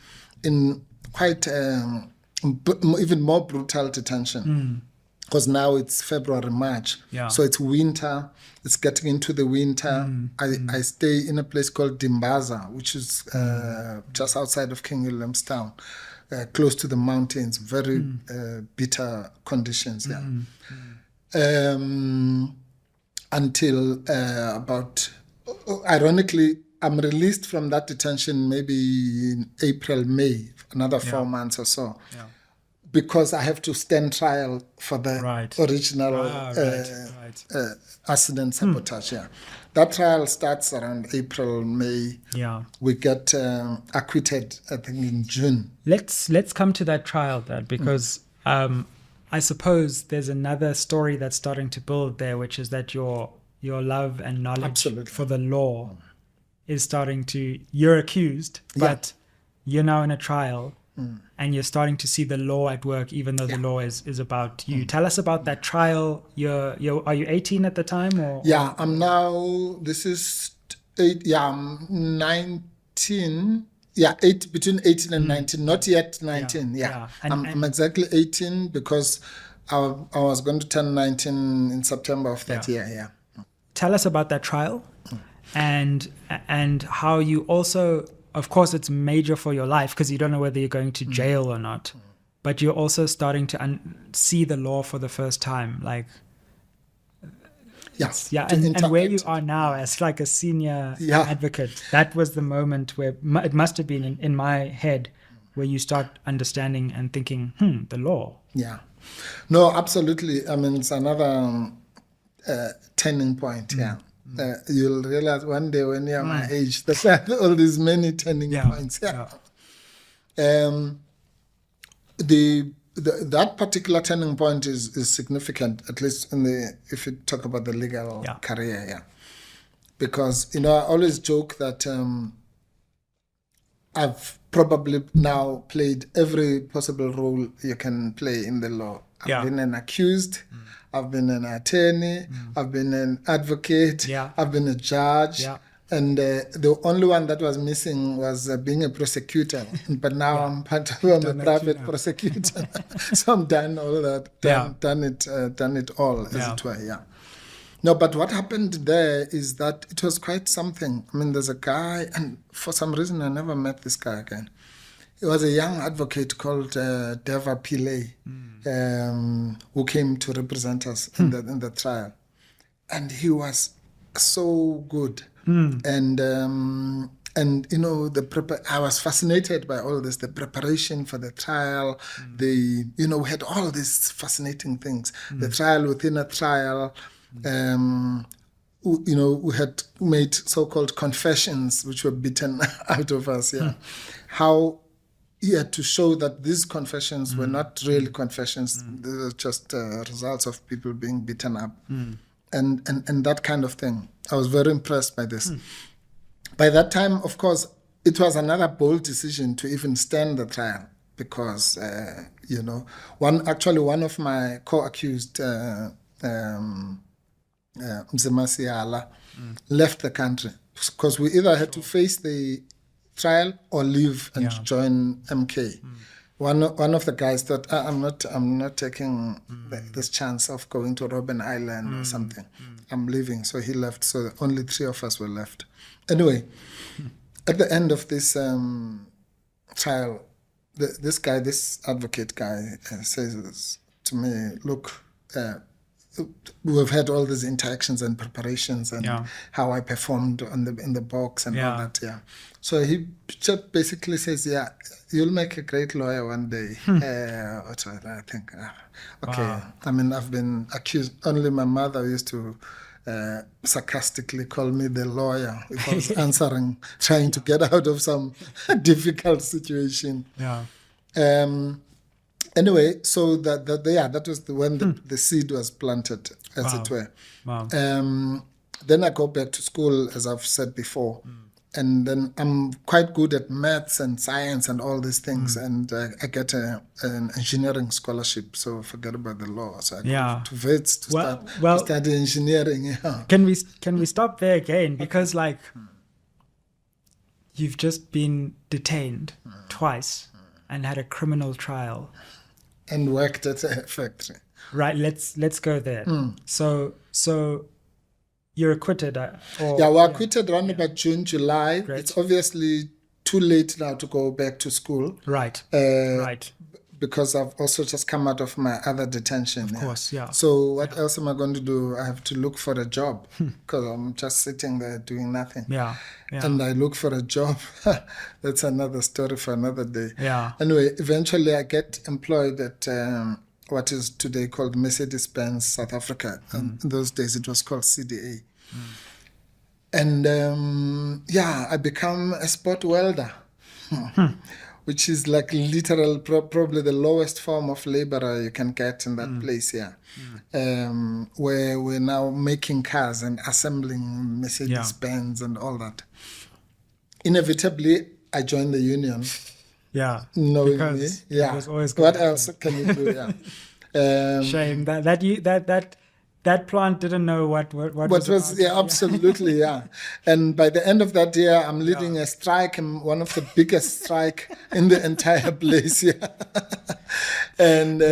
in quite even more brutal detention. Because now it's February, March. Yeah. So it's winter. It's getting into the winter. I stay in a place called Dimbaza, which is just outside of King William's Town, close to the mountains. Very bitter conditions. Yeah. Until about, ironically, I'm released from that detention maybe in April, May, another 4 months or so. Yeah. Because I have to stand trial for the original accident sabotage. Yeah, that trial starts around April, May. Yeah, we get acquitted, I think, in June. Let's come to that trial, then, because I suppose there's another story that's starting to build there, which is that your love and knowledge for the law is starting to. You're accused, but you're now in a trial. And you're starting to see the law at work, even though the law is about you. Tell us about that trial. Are you 18 at the time? Or? Yeah, I'm now, this is 19. Yeah, between 18 and 19, not yet 19. Yeah. I'm exactly 18 because I was going to turn 19 in September of that year. Yeah. Tell us about that trial and how you also... Of course, it's major for your life because you don't know whether you're going to jail or not. But you're also starting to see the law for the first time. Like, yes, yeah, and where you are now as like a senior advocate, that was the moment where it must have been in my head where you start understanding and thinking, the law. Yeah, no, absolutely. I mean, it's another turning point. Yeah. You'll realize one day when you're my age, there's all these many turning points. Yeah. That particular turning point is significant, at least if you talk about the legal career. Yeah. Because I always joke that I've probably now played every possible role you can play in the law. I've been an accused. I've been an attorney, I've been an advocate, I've been a judge, and the only one that was missing was being a prosecutor. But now I'm a private prosecutor, so I'm done all that, done it all, as it were. Yeah. No, but what happened there is that it was quite something. I mean, there's a guy, and for some reason I never met this guy again. He was a young advocate called Deva Pillay, who came to represent us in the trial, and he was so good. And I was fascinated by all this, the preparation for the trial. We had all these fascinating things. The trial within a trial. We had made so-called confessions, which were beaten out of us. Yeah, how. He had to show that these confessions were not really confessions; they were just results of people being beaten up, and that kind of thing. I was very impressed by this. By that time, of course, it was another bold decision to even stand the trial because one of my co-accused, Mzimasiala, left the country because we either had to face the trial or leave and join MK. One of the guys thought, I'm not taking this chance of going to Robben Island or something. I'm leaving. So he left. So only 3 of us were left. Anyway, at the end of this trial, this advocate guy says to me, look, we've had all these interactions and preparations and how I performed in the box and all that. Yeah. So he just basically says, you'll make a great lawyer one day. I think, okay. Wow. I mean, I've been accused. Only my mother used to sarcastically call me the lawyer if I was answering, trying to get out of some difficult situation. Yeah. Anyway, so that was when the seed was planted, as it were. Wow. Then I go back to school, as I've said before. And then I'm quite good at maths and science and all these things. And I get an engineering scholarship. So forget about the law. So I go to Wits to study engineering. Yeah. Can we stop there again? Because like you've just been detained twice and had a criminal trial. And worked at a factory. Right. Let's go there. So you're acquitted. Acquitted around about June, July. Great. It's obviously too late now to go back to school. Right. Because I've also just come out of my other detention. Of course, yeah. So what else am I going to do? I have to look for a job because I'm just sitting there doing nothing. Yeah. And I look for a job. That's another story for another day. Yeah. Anyway, eventually I get employed at what is today called Mercedes-Benz South Africa. In those days it was called CDA. And I become a spot welder, which is like literal, probably the lowest form of laborer you can get in that place here, where we're now making cars and assembling Mercedes-Benz and all that. Inevitably, I joined the union. Yeah, knowing me. Yeah, was always what else can you do? Yeah, shame that plant didn't know what was absolutely, yeah. And by the end of that year, I'm leading a strike, and one of the biggest strike in the entire place. Yeah, and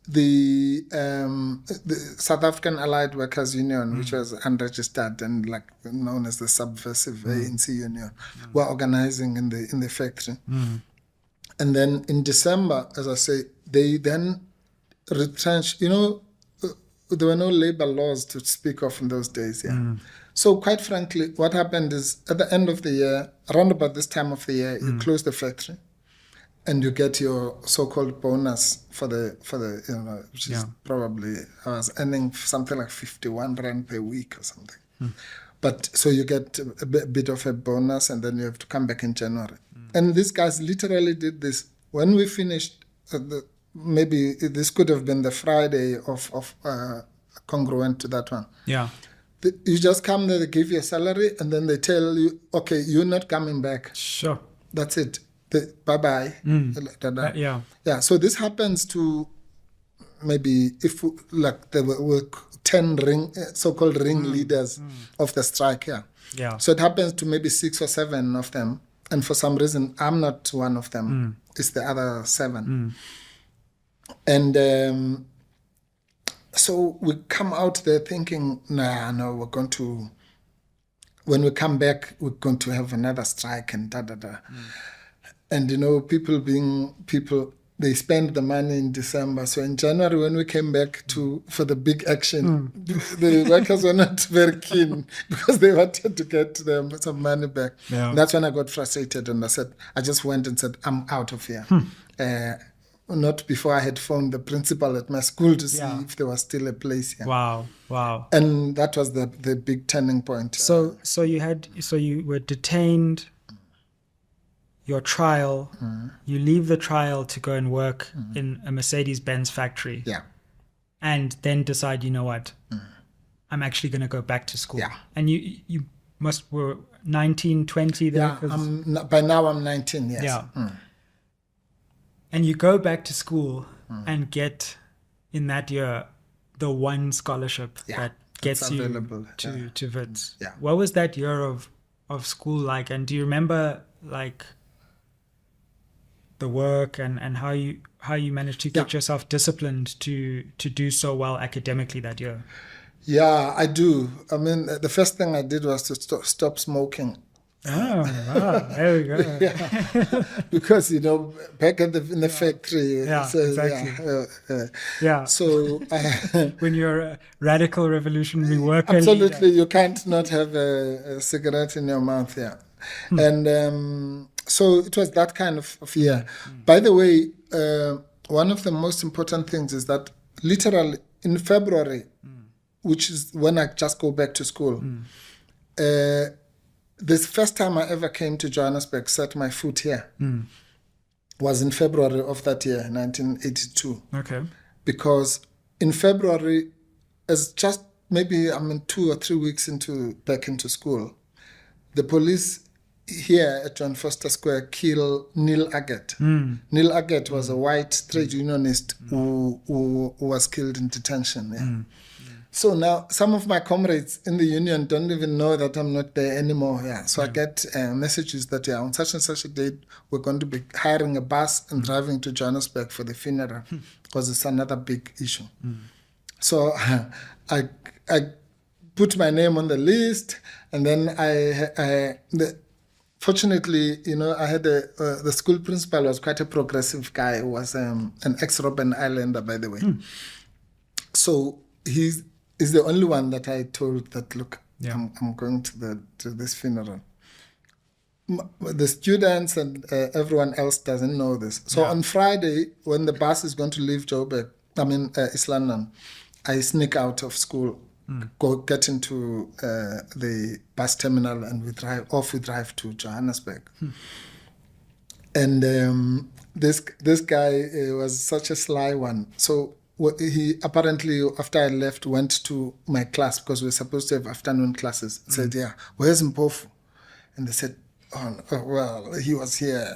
the South African Allied Workers Union, which was unregistered and like known as the subversive ANC union, were organizing in the factory. And then in December, as I say, they then retrenched. There were no labor laws to speak of in those days. Yeah. So quite frankly, what happened is at the end of the year, around about this time of the year, you close the factory. And you get your so-called bonus for the which is probably, I was earning something like 51 rand per week or something. But so you get a bit of a bonus, and then you have to come back in January. And these guys literally did this. When we finished, maybe this could have been the Friday of congruent to that one. Yeah. You just come there, they give you a salary, and then they tell you, okay, you're not coming back. Sure. That's it. Bye-bye. Yeah. So this happens to maybe there were 10 so-called ring leaders of the strike. Yeah. So it happens to maybe 6 or 7 of them, and for some reason I'm not one of them. It's the other 7. And so we come out there thinking, no, we're going to. When we come back, we're going to have another strike and da-da-da. And, people being people, they spend the money in December. So in January, when we came back for the big action, the workers were not very keen because they wanted to get some money back. Yeah. And that's when I got frustrated, and I just went and said, I'm out of here. Not before I had phoned the principal at my school to see if there was still a place here. Wow. And that was the big turning point. So you were detained. Your trial, you leave the trial to go and work in a Mercedes-Benz factory. Yeah. And then decide, you know what, I'm actually going to go back to school. Yeah. And you were 19, 20 there? Yeah, by now I'm 19, yes. Yeah. And you go back to school and get, in that year, the one scholarship that gets you to Wits. Yeah. What was that year of school like? And do you remember, like, the work and how you managed to get yourself disciplined to do so well academically that year? Yeah, I do. I mean, the first thing I did was to stop smoking. Oh, wow. There we go. Yeah. Because, back in the factory. Yeah, exactly. So when you're a radical revolutionary worker. Absolutely, you can't not have a cigarette in your mouth, And so it was that kind of year. By the way, one of the most important things is that literally in February, which is when I just go back to school. This first time I ever came to Johannesburg, set my foot here, was in February of that year, 1982. Okay. Because in February, as just maybe 2 or 3 weeks back into school, the police here at John Foster Square killed Neil Aggett. Neil Aggett was a white trade unionist who was killed in detention. Yeah. So now some of my comrades in the union don't even know that I'm not there anymore. Yeah. So I get messages that on such and such a date, we're going to be hiring a bus and driving to Johannesburg for the funeral, because it's another big issue. So I put my name on the list, and then fortunately, I had the school principal was quite a progressive guy. He was an ex-Robben Islander, by the way. So he's the only one that I told that, look, I'm going to this funeral. The students and everyone else doesn't know this. So on Friday, when the bus is going to leave Joburg, East London, I sneak out of school, get into the bus terminal, and we drive to Johannesburg. And this guy was such a sly one. So he apparently, after I left, went to my class, because we were supposed to have afternoon classes. Said, where's Mpofu? And they said, well, he was here,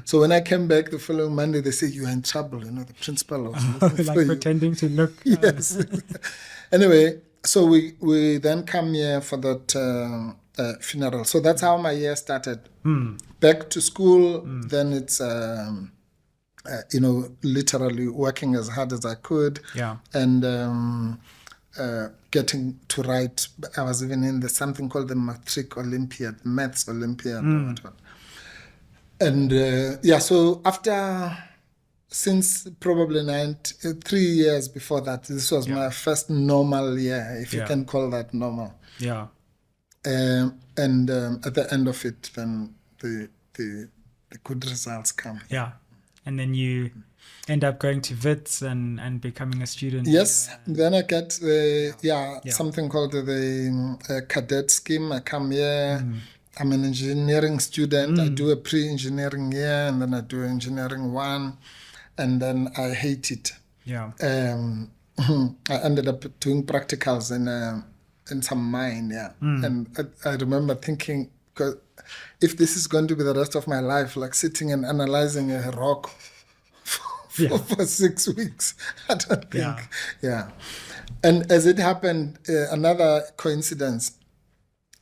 So when I came back the following Monday, they said, you're in trouble, the principal was looking for you. Pretending to look. Yes. Anyway, so we then come here for that funeral. So that's how my year started. Back to school, then it's, literally working as hard as I could. Yeah. And getting to write. I was even in something called the Matric Olympiad, Maths Olympiad. Or whatever. And so since probably 3 years before that, this was my first normal year, if you can call that normal. Yeah. And at the end of it, then the good results come. Yeah. And then you end up going to WITS and becoming a student. Yes. Then I get something called the cadet scheme. I come here. I'm an engineering student. I do a pre-engineering year, and then I do engineering 1, and then I hate it. Yeah. I ended up doing practicals in some mine. Yeah. And I remember thinking, because if this is going to be the rest of my life, like sitting and analyzing a rock for 6 weeks, I don't think. Yeah. And as it happened, another coincidence,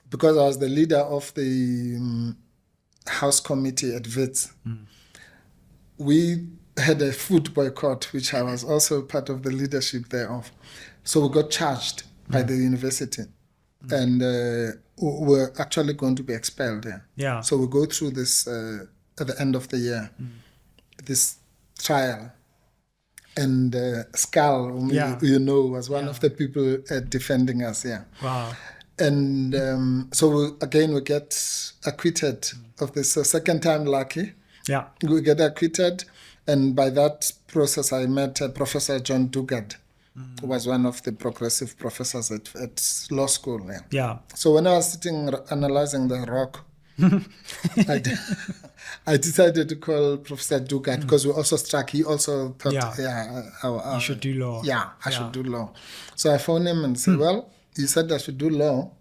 because I was the leader of the house committee at WITS, we had a food boycott, which I was also part of the leadership thereof. So we got charged by the university. And we're actually going to be expelled. Yeah. So we go through this at the end of the year, this trial. And Skull, was one of the people defending us. Yeah. Wow. And so we get acquitted of this. So second time lucky. Yeah. We get acquitted. And by that process, I met Professor John Dugard, who was one of the progressive professors at law school. Yeah. So when I was sitting analyzing the rock, I decided to call Professor Dugard, because we also struck. He also thought, you should do law. Yeah, I should do law. So I phoned him and said, well, you said I should do law.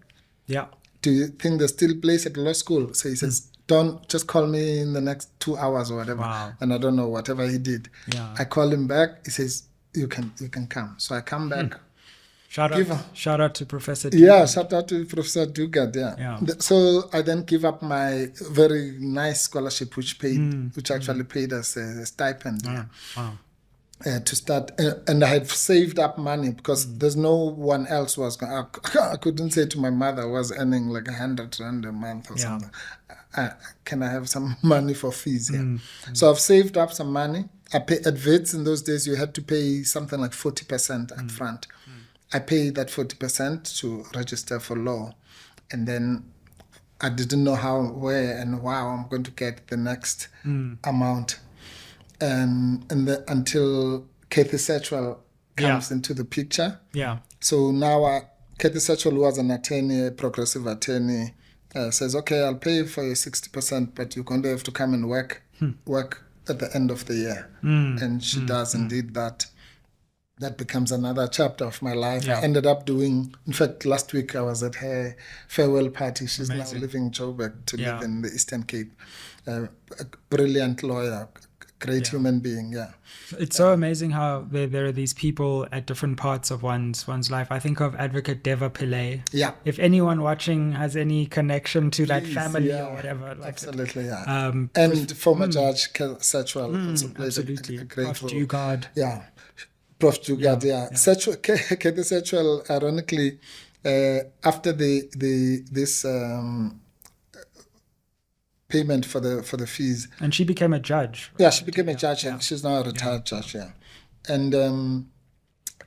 Yeah. Do you think there's still place at law school? So he says, don't just call me in the next 2 hours or whatever. Wow. And I don't know, whatever he did. Yeah. I call him back. He says, you can come. So I come back. Shout out to Professor Dugard. Yeah, shout out to Professor Dugard. Yeah. So I then give up my very nice scholarship, which actually paid us a stipend. Yeah. Wow. To start, and I had saved up money, because there's no one else was going. I couldn't say to my mother, I was earning like 100 rand a month or something. Can I have some money for fees? Yeah. So I've saved up some money. I pay at WITS in those days. You had to pay something like 40% up front. I paid that 40% to register for law, and then I didn't know how, where, and how I'm going to get the next amount. Until Kathy Satchwell comes into the picture. Yeah. So now Kathy Satchel, who was an attorney, a progressive attorney, says, okay, I'll pay for your 60%, but you're going to have to come and work at the end of the year. And she does indeed that. That becomes another chapter of my life. I ended up doing, in fact, last week I was at her farewell party. She's now living in Joburg to live in the Eastern Cape. A brilliant lawyer, great human being, It's so amazing how there are these people at different parts of one's life. I think of Advocate Deva Pillay. Yeah. If anyone watching has any connection to that family or whatever. Absolutely, and former Judge Satchwell also played a great Prof. role. Dugard. Yeah. Prof. Dugard, Kathy Satchwell, ironically, after this payment for the fees. And she became a judge. Right? Yeah, she became a judge, and she's now a retired judge, And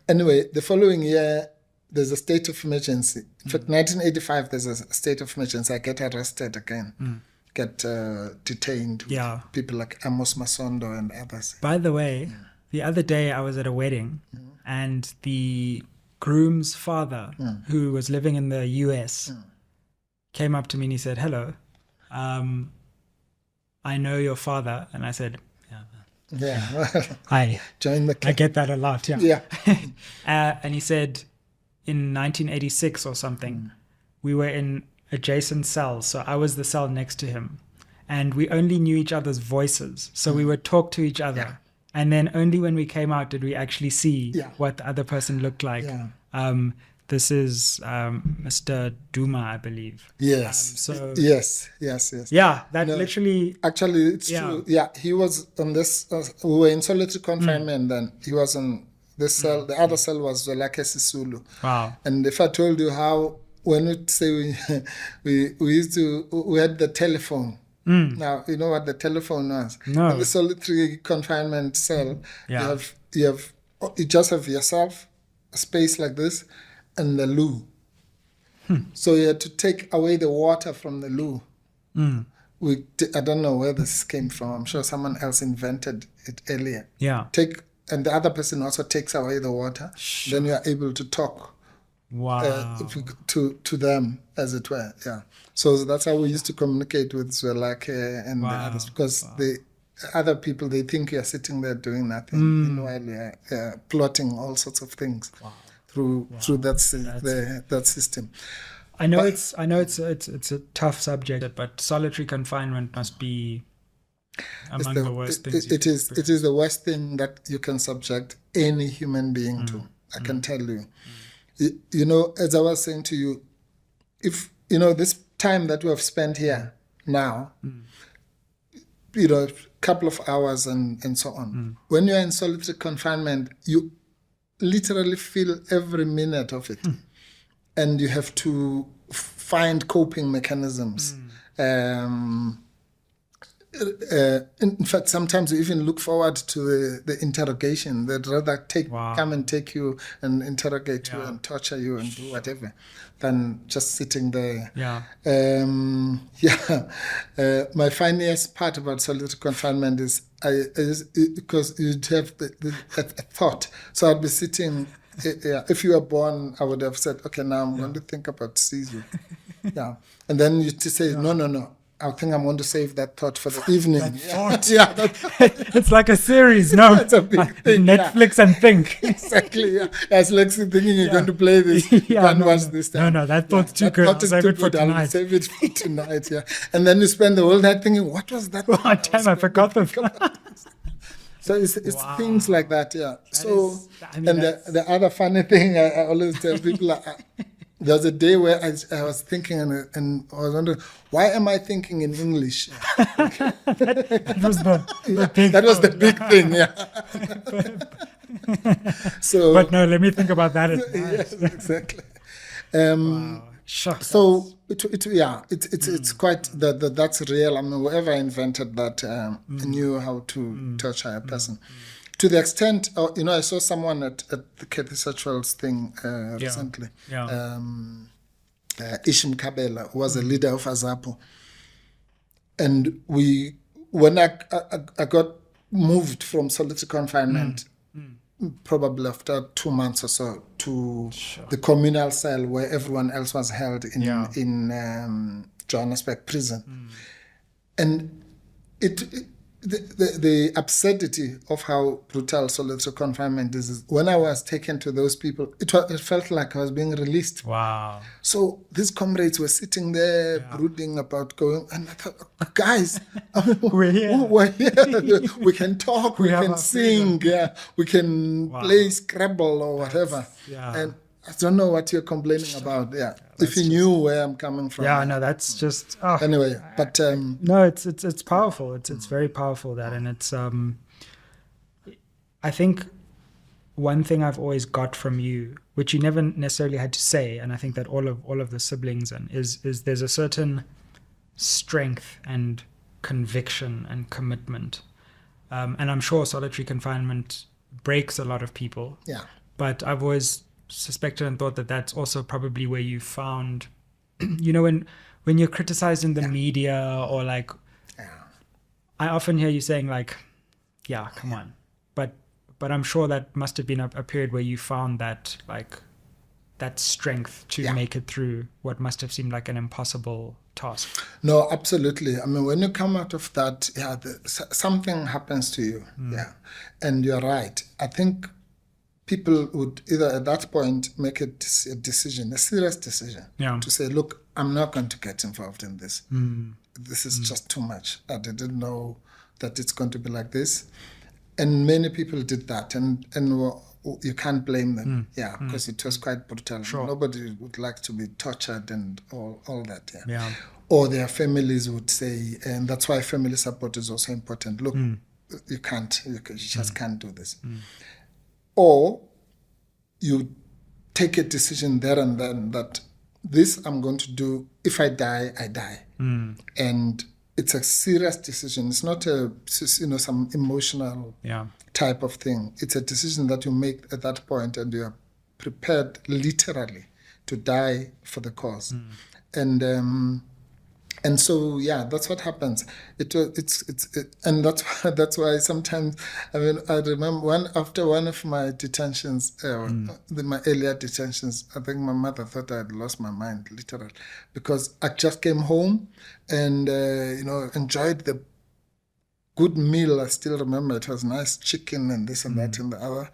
anyway, the following year, there's a state of emergency. In fact, 1985, there's a state of emergency. I get arrested again, get detained. Yeah. People like Amos Masondo and others. By the way, the other day I was at a wedding, and the groom's father, who was living in the US, came up to me and he said, hello. I know your father. And I said, hi. Join the club. I get that a lot. Yeah. And he said in 1986 or something, we were in adjacent cells. So I was the cell next to him, and we only knew each other's voices. So we would talk to each other. Yeah. And then only when we came out did we actually see what the other person looked like. Yeah. This is Mr. Duma, I believe. Yes. Yes. Yeah, that literally... Actually, it's true. Yeah, he was on this... we were in solitary confinement then. He was on this cell. The other cell was Zwelakhe Sisulu. Wow. And if I told you how... When we say we used to... We had the telephone. Now, you know what the telephone was? No. In the solitary confinement cell, you just have yourself, a space like this, and the loo. So you had to take away the water from the loo. I don't know where this came from. I'm sure someone else invented it earlier. Yeah. And the other person also takes away the water. Then you are able to talk. Wow. To them, as it were. Yeah. So that's how we used to communicate with Zwelakhe and the others, because the other people, they think you're sitting there doing nothing, meanwhile you're plotting all sorts of things through that system. I know it's a tough subject, but solitary confinement must be among the worst things. It is the worst thing that you can subject any human being to. I can tell you. You know, as I was saying to you, if you know this time that we have spent here now, you know, a couple of hours and so on. When you're in solitary confinement, you literally feel every minute of it, and you have to find coping mechanisms. In fact, sometimes you even look forward to the interrogation. They'd rather come and take you and interrogate you and torture you and do whatever than just sitting there. My funniest part about solitary confinement is because you'd have a thought. So I'd be sitting. If you were born, I would have said, okay, now I'm going to think about Sizwe. And then you to say, no. I think I'm going to save that thought for the evening. It's like a series, no? It's a big thing. Netflix and think. Exactly, It's like thinking you're going to play this. Watch this time. No, that thought's too good. I'll save it for tonight. I'll save it for tonight, And then you spend the whole night thinking, what was that? I forgot the... So it's things like that, The other funny thing I always tell people... There was a day where I was thinking and I was wondering, why am I thinking in English? That was the big thing, So, but no, let me think about that. Yes, exactly. Shucks. So it's quite that's real. I mean, whoever invented that knew how to torture a person. To the extent, I saw someone at the Kathy Satchwell's thing recently. Ishim Kabela, who was a leader of Azapo. And when I got moved from solitary confinement, probably after 2 months or so, to the communal cell where everyone else was held in Johannesburg prison. And the absurdity of how brutal solitary confinement is when I was taken to those people, it felt like I was being released. Wow. So these comrades were sitting there brooding about going, and I thought, guys, we're here. We can talk, we can sing, we can play Scrabble or whatever. And I don't know what you're complaining about. If you knew where I'm coming from. That's just anyway. But no, it's powerful. It's very powerful, that, and it's I think one thing I've always got from you, which you never necessarily had to say, and I think that all of the siblings is there's a certain strength and conviction and commitment, and I'm sure solitary confinement breaks a lot of people. But I've always suspected and thought that that's also probably where you found, when you're criticized in the media, or like, I often hear you saying like, come on, but I'm sure that must have been a period where you found that, like, that strength to make it through what must have seemed like an impossible task. No, absolutely. I mean, when you come out of that, something happens to you. And you're right. I think people would either at that point make a decision, a serious decision, to say, look, I'm not going to get involved in this. This is just too much. I didn't know that it's going to be like this. And many people did that, and you can't blame them, because it was quite brutal. Nobody would like to be tortured and all that, Or their families would say, and that's why family support is also important. Look, you just can't do this. Or you take a decision there and then that this I'm going to do. If I die, I die. And it's a serious decision. It's not some emotional type of thing. It's a decision that you make at that point, and you are prepared literally to die for the cause. And so that's what happens. And that's why sometimes, I mean, I remember after one of my detentions, my earlier detentions, I think my mother thought I had lost my mind, literally, because I just came home and enjoyed the good meal. I still remember it was nice chicken and this and that and the other,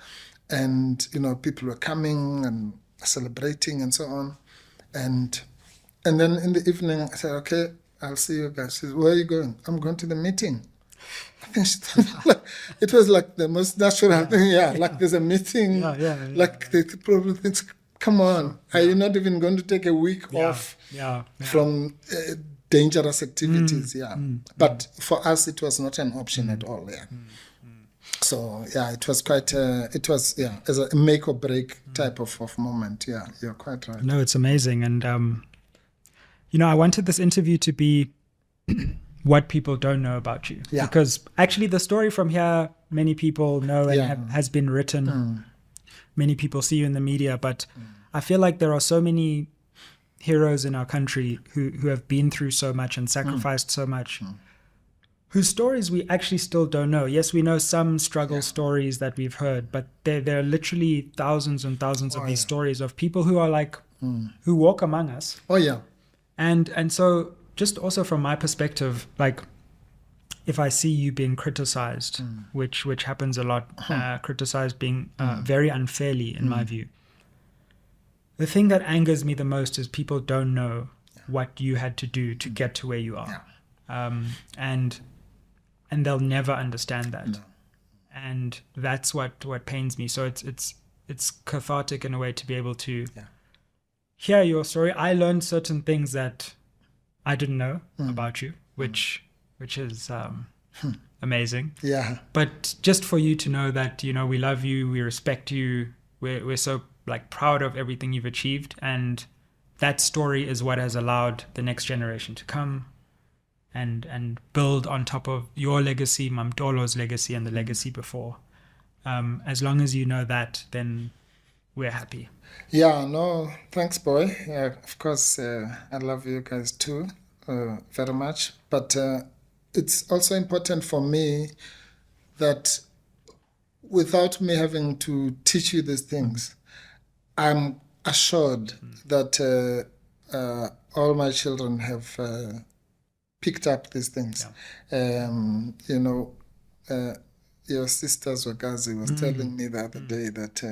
and people were coming and celebrating and so on, and then in the evening I said, okay, I'll see you guys. She said, where are you going? I'm going to the meeting. I think she thought, it was like the most natural thing. Like there's a meeting. Like they probably think, come on, are you not even going to take a week off from dangerous activities? But for us, it was not an option at all. So it was quite. It was as a make or break type of moment. You're quite right. No, it's amazing, and I wanted this interview to be what people don't know about you. Because actually the story from here, many people know and has been written. Many people see you in the media, but I feel like there are so many heroes in our country who have been through so much and sacrificed so much, whose stories we actually still don't know. Yes, we know some struggle stories that we've heard, but there are literally thousands and thousands of these stories of people who are like, who walk among us. And so just also from my perspective, like, if I see you being criticized, which happens a lot, criticized being very unfairly in my view, the thing that angers me the most is people don't know what you had to do to get to where you are. And they'll never understand that. And that's what pains me. So it's cathartic in a way to be able to hear your story. I learned certain things that I didn't know about you, which is amazing. But just for you to know that, we love you, we respect you, we're so like proud of everything you've achieved, and that story is what has allowed the next generation to come and build on top of your legacy, Mamtolo's legacy, and the legacy before. As long as you know that, then we're happy. No, thanks, boy. Of course, I love you guys too, very much. But it's also important for me that without me having to teach you these things, I'm assured that all my children have picked up these things. You know, your sister Zwagazi was telling me the other day that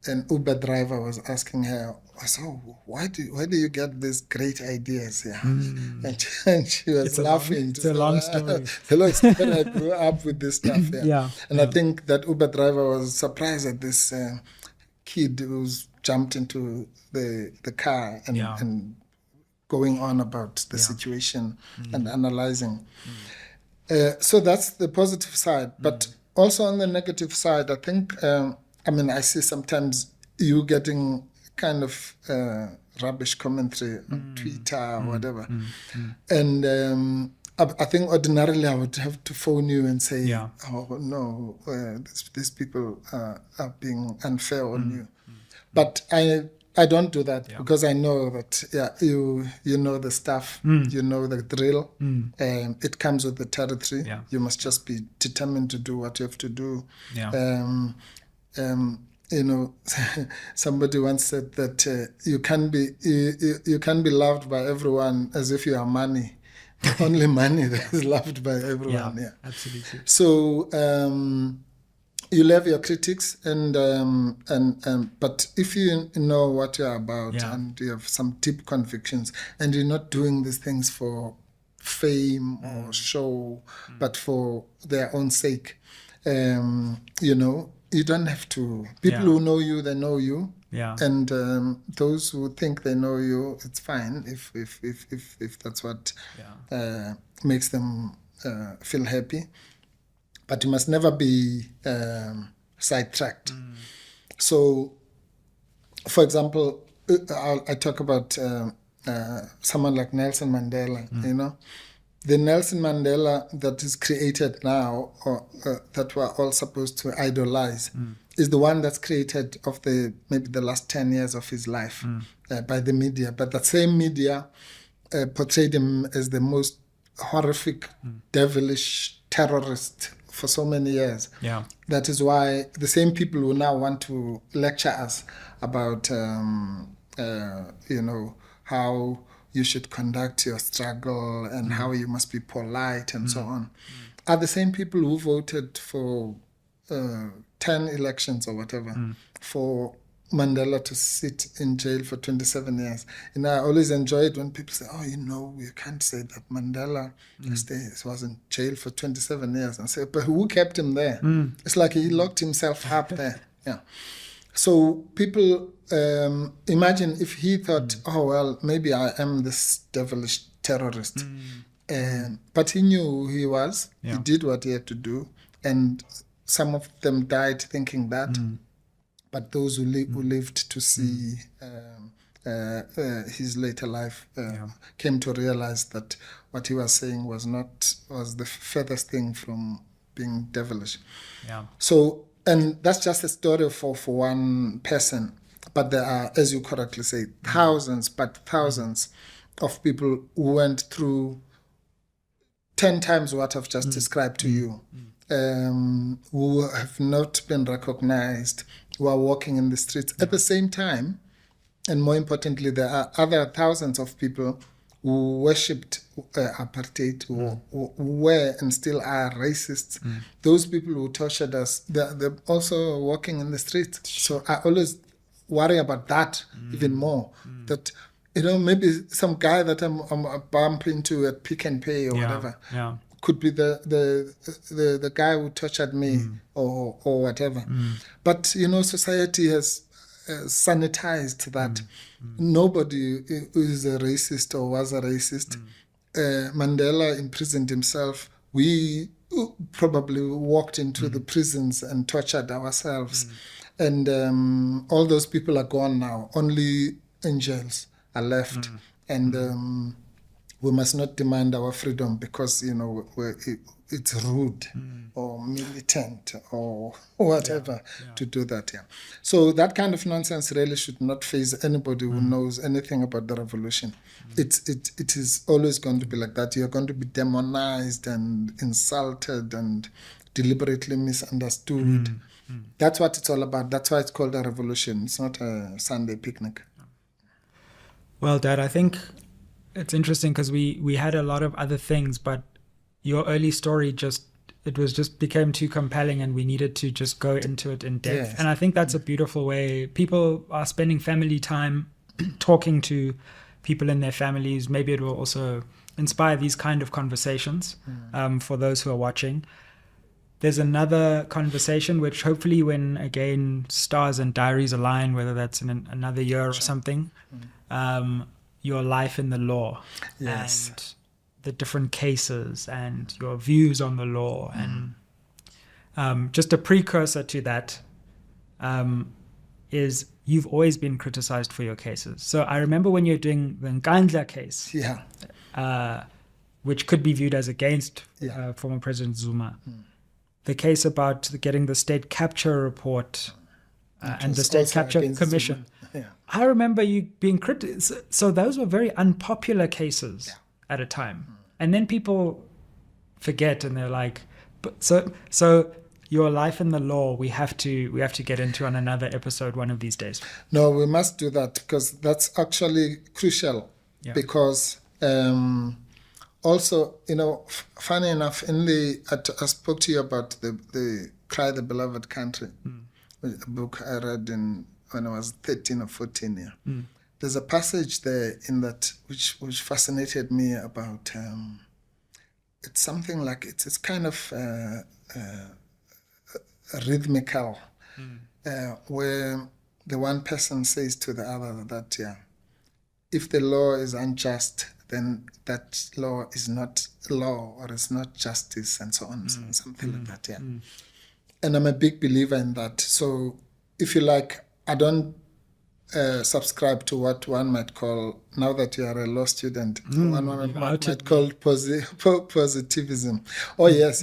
an Uber driver was asking her, so why do you get these great ideas here? And she was laughing. It's a long story. The long story. I grew up with this stuff. And I think that Uber driver was surprised at this kid who's jumped into the car and going on about the situation and analyzing. So that's the positive side. But also on the negative side, I think, I see sometimes you getting kind of rubbish commentary on Twitter or whatever. And I think ordinarily I would have to phone you and say, oh, no, these people are being unfair on you. But I don't do that because I know that you know the stuff, you know the drill. It comes with the territory. You must just be determined to do what you have to do. You know, somebody once said that you can be loved by everyone as if you are money. Only money that is loved by everyone. Yeah, absolutely. So you'll have your critics, and but if you know what you're about and you have some deep convictions, and you're not doing these things for fame or show, but for their own sake, you know, you don't have to. People who know you, they know you. And those who think they know you, it's fine if that's what makes them feel happy. But you must never be sidetracked. So, for example, I talk about someone like Nelson Mandela, you know. The Nelson Mandela that is created now, or that we're all supposed to idolize, is the one that's created of maybe the last 10 years of his life by the media. But that same media portrayed him as the most horrific, devilish terrorist for so many years. That is why the same people who now want to lecture us about, you know, how you should conduct your struggle and how you must be polite and so on, are the same people who voted for 10 elections or whatever for Mandela to sit in jail for 27 years. And I always enjoy it when people say, oh, you know, you can't say that Mandela was in jail for 27 years. And I say, but who kept him there? It's like he locked himself up there. So people imagine if he thought, oh, well, maybe I am this devilish terrorist. But he knew who he was. He did what he had to do. And some of them died thinking that. But those who lived to see his later life came to realize that what he was saying was the furthest thing from being devilish. So, and that's just a story for one person. But there are, as you correctly say, thousands of people who went through 10 times what I've just described to you, who have not been recognized, who are walking in the streets at the same time. And more importantly, there are other thousands of people who worshipped apartheid, who were and still are racists. Those people who tortured us, they're also walking in the streets. So I always worry about that even more. That, you know, maybe some guy that I'm bump into at Pick and Pay or whatever could be the guy who tortured me or whatever. But, you know, society has sanitized that. Nobody is a racist or was a racist. Mandela imprisoned himself. We probably walked into the prisons and tortured ourselves. And all those people are gone now. Only angels are left. And we must not demand our freedom because, you know, it's rude or militant or whatever to do that. So that kind of nonsense really should not faze anybody who knows anything about the revolution. It is always going to be like that. You're going to be demonized and insulted and deliberately misunderstood. That's what it's all about. That's why it's called a revolution. It's not a Sunday picnic. Well, Dad, I think it's interesting because we had a lot of other things, but your early story just became too compelling, and we needed to just go into it in depth. Yes. And I think that's a beautiful way. People are spending family time talking to people in their families. Maybe it will also inspire these kind of conversations for those who are watching. There's another conversation which hopefully when, again, stars and diaries align, whether that's in another year or something, your life in the law. Yes. And the different cases and your views on the law. And just a precursor to that is you've always been criticized for your cases. So I remember when you're doing the Nkandla case, which could be viewed as against former President Zuma, the case about getting the state capture report and the state capture commission. I remember you being criticized. So those were very unpopular cases at a time. And then people forget and they're like, so your life in the law, we have to get into on another episode one of these days. No, we must do that because that's actually crucial. Because also, funny enough, I spoke to you about the Cry the Beloved Country, a book I read when I was 13 or 14. There's a passage there in that which fascinated me about. It's something like it's kind of rhythmical, where the one person says to the other that if the law is unjust, then that law is not law or it's not justice, and so on, something like that. And I'm a big believer in that. So if you like, I don't subscribe to what one might call, now that you are a law student, one might call positivism. Oh yes,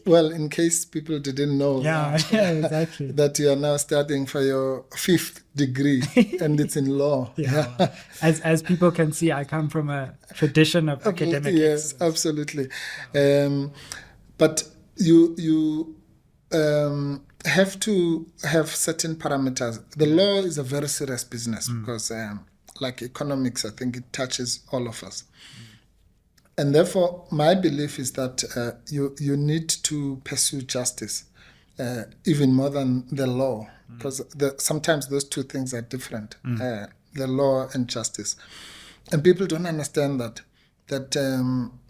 well, in case people didn't know, exactly, that you are now studying for your 5th degree, and it's in law. As people can see, I come from a tradition of academic. Yes, absolutely. But you have to have certain parameters. The law is a very serious business because, like economics, I think it touches all of us. And therefore, my belief is that you need to pursue justice, even more than the law, because sometimes those two things are different, the law and justice. And people don't understand that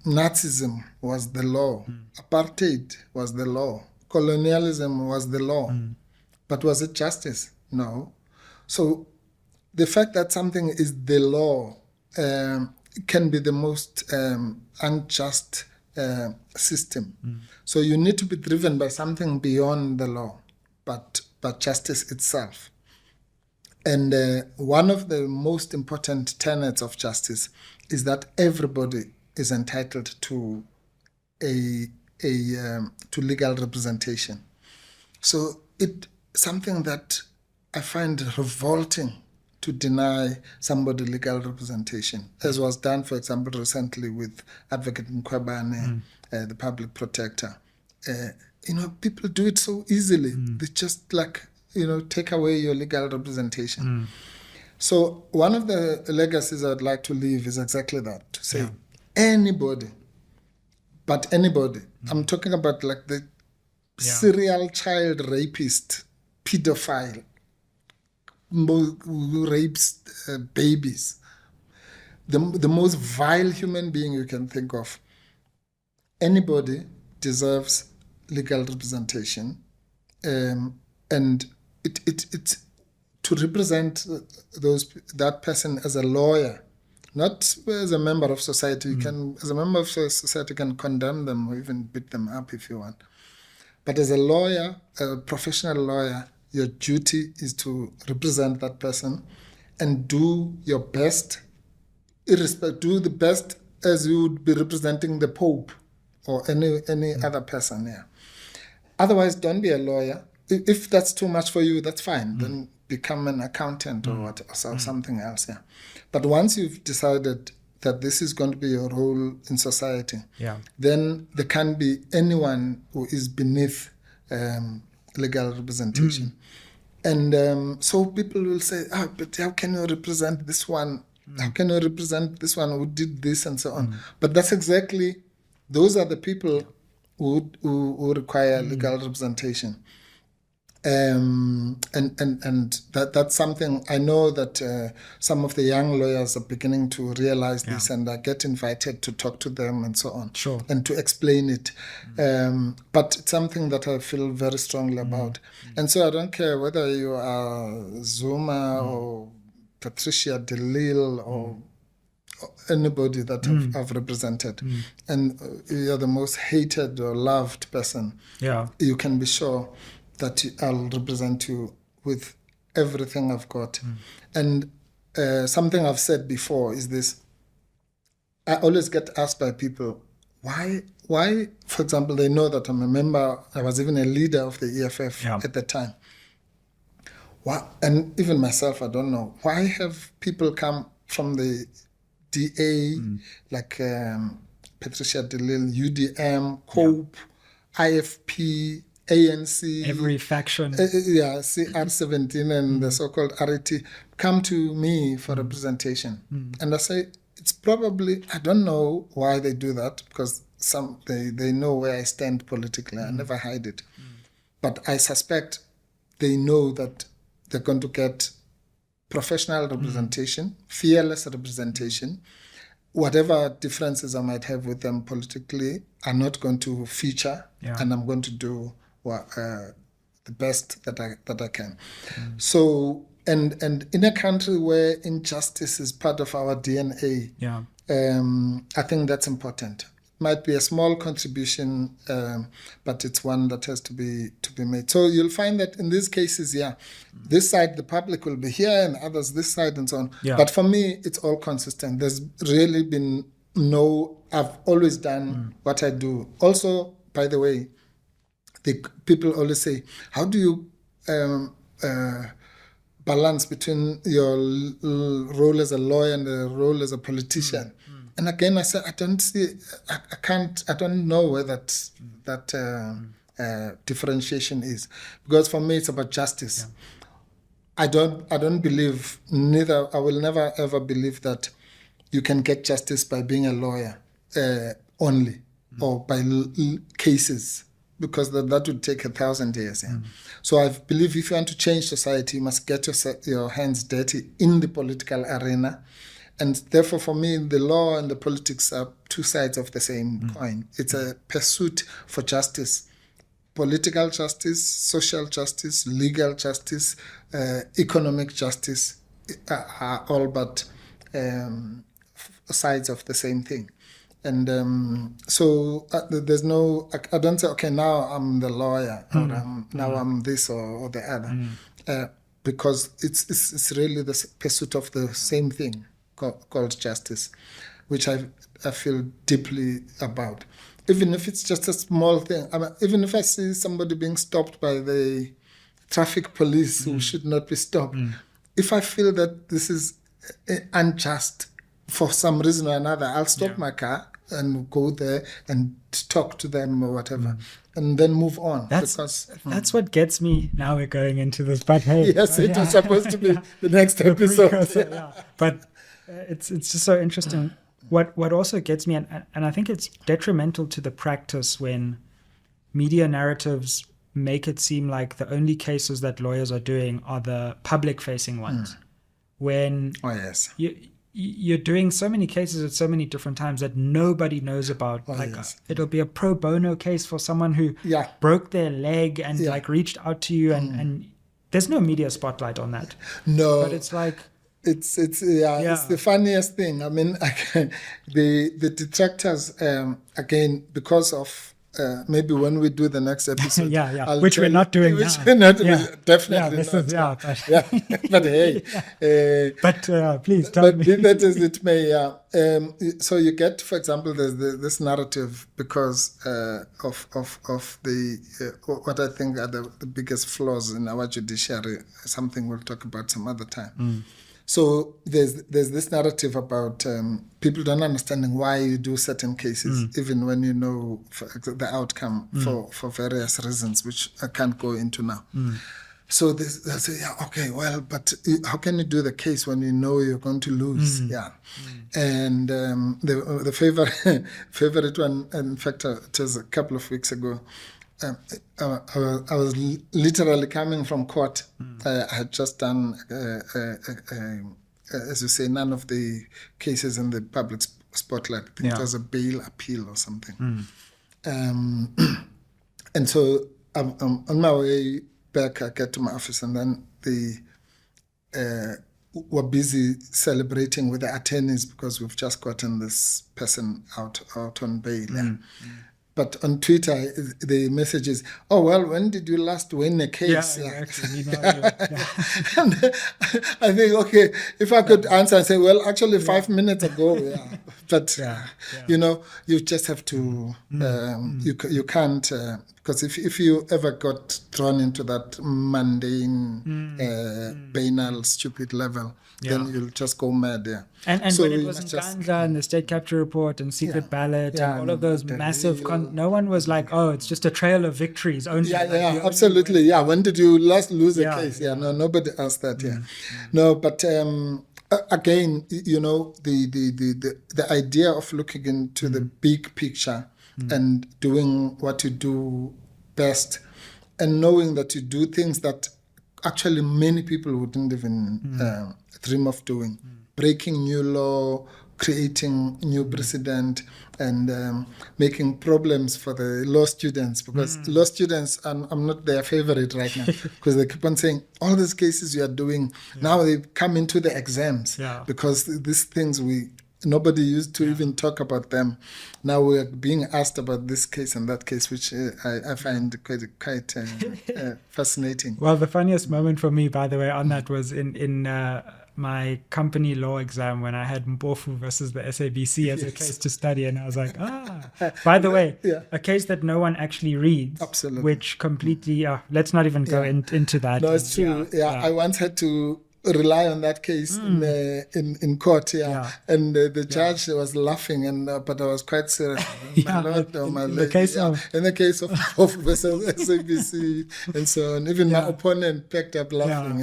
Nazism was the law, apartheid was the law, colonialism was the law, but was it justice? No. So the fact that something is the law can be the most unjust system. So you need to be driven by something beyond the law, but justice itself. And one of the most important tenets of justice is that everybody is entitled to to legal representation. So it's something that I find revolting to deny somebody legal representation, as was done, for example, recently with Advocate Mkhwanazi, the public protector. People do it so easily. They just take away your legal representation. So one of the legacies I'd like to leave is exactly that, to say anybody, but anybody. I'm talking about like the serial child rapist, pedophile, who rapes babies, the most vile human being you can think of. Anybody deserves legal representation, and it's to represent that person as a lawyer, not as a member of society. You can, as a member of society, can condemn them or even beat them up if you want. But as a lawyer, a professional lawyer, your duty is to represent that person and do your best, do the best as you would be representing the Pope or any other person. Otherwise, don't be a lawyer. If that's too much for you, that's fine. Then become an accountant or something else. But once you've decided that this is going to be your role in society, Yeah. then there can't be anyone who is beneath legal representation. And so people will say, but how can you represent this one? How can you represent this one who did this and so on? But that's exactly, those are the people who require legal representation. And that's something I know that some of the young lawyers are beginning to realize this, and I get invited to talk to them and so on, and to explain it. But it's something that I feel very strongly about. And so I don't care whether you are Zuma or Patricia DeLille or anybody that I've represented, and you're the most hated or loved person, you can be sure that I'll represent you with everything I've got. And something I've said before is this. I always get asked by people, why, for example, they know that I'm a member, I was even a leader of the EFF at the time. Why, and even myself, I don't know, why have people come from the DA, like Patricia DeLille, UDM, COPE, IFP, ANC, every faction, CR17 and the so-called RET, come to me for representation. And I say, it's probably, I don't know why they do that, because they know where I stand politically. I never hide it. But I suspect they know that they're going to get professional representation, fearless representation. Whatever differences I might have with them politically are not going to feature, and I'm going to do the best that I can. So, and in a country where injustice is part of our DNA, I think that's important. Might be a small contribution, but it's one that has to be made. So you'll find that in these cases, this side, the public will be here, and others this side, and so on. But for me, it's all consistent. There's really been I've always done what I do. Also, by the way, people always say, how do you balance between your role as a lawyer and the role as a politician? And again, I said, I don't know where that differentiation is, because for me it's about justice. I don't believe, I will never ever believe that you can get justice by being a lawyer only, or by cases, because that would take 1,000 years. So I believe if you want to change society, you must get your hands dirty in the political arena. And therefore, for me, the law and the politics are two sides of the same coin. It's a pursuit for justice. Political justice, social justice, legal justice, economic justice are all but sides of the same thing. And so there's no, I don't say, okay, now I'm the lawyer, or now I'm this or the other, because it's really the pursuit of the same thing called justice, which I feel deeply about. Even if it's just a small thing, even if I see somebody being stopped by the traffic police who should not be stopped, if I feel that this is unjust for some reason or another, I'll stop my car and go there and talk to them or whatever, and then move on. That's what gets me. Now we're going into this, but hey, yes, it was supposed to be the next episode. But it's just so interesting. What also gets me, and I think it's detrimental to the practice when media narratives make it seem like the only cases that lawyers are doing are the public-facing ones. When you're doing so many cases at so many different times that nobody knows about. It'll be a pro bono case for someone who broke their leg and reached out to you, and there's no media spotlight on that. No, but it's like it's the funniest thing. I mean, the detractors again, because of maybe when we do the next episode, which we're not doing now. Definitely not. But hey, please tell me. That is it may. So you get, for example, there's this narrative because of the what I think are the biggest flaws in our judiciary. Something we'll talk about some other time. So there's this narrative about people don't understanding why you do certain cases, even when you know the outcome for various reasons, which I can't go into now. So they say, yeah, okay, well, but how can you do the case when you know you're going to lose? Yeah. And the favorite one, in fact, it was a couple of weeks ago. I was literally coming from court. I had just done, as you say, none of the cases in the public spotlight. I think it was a bail appeal or something. And so I'm on my way back. I get to my office, and then we're busy celebrating with the attorneys because we've just gotten this person out on bail. But on Twitter, the message is, oh, well, when did you last win a case? Yeah, exactly. And I think, okay, if I could answer and say, well, actually 5 minutes ago, But, you know, you just have to, you can't, because if you ever got drawn into that mundane, banal, stupid level, then you'll just go mad, And so when it was in Gandla and the state capture report and secret ballot and all of those massive, no one was like, oh, it's just a trail of victories only. Absolutely. Yeah, when did you last lose a case? No, nobody asked that. No, but again, you know, the idea of looking into the big picture and doing what you do best, and knowing that you do things that actually many people wouldn't even dream of doing. Breaking new law, creating new precedent, and making problems for the law students, because law students, I'm not their favorite right now, because they keep on saying, all these cases you are doing, now they come into the exams, because these things nobody used to even talk about them. Now we're being asked about this case and that case, which I find quite fascinating. Well, the funniest moment for me, by the way, on that was in my company law exam when I had Mpofu versus the SABC as a case to study, and I was like, by the way, a case that no one actually reads. Absolutely. Which completely, let's not even go into that. No, it's true. I once had to rely on that case in court, and the judge was laughing, but I was quite serious. My Lord, in the case of versus SABC and so on, even my opponent picked up laughing.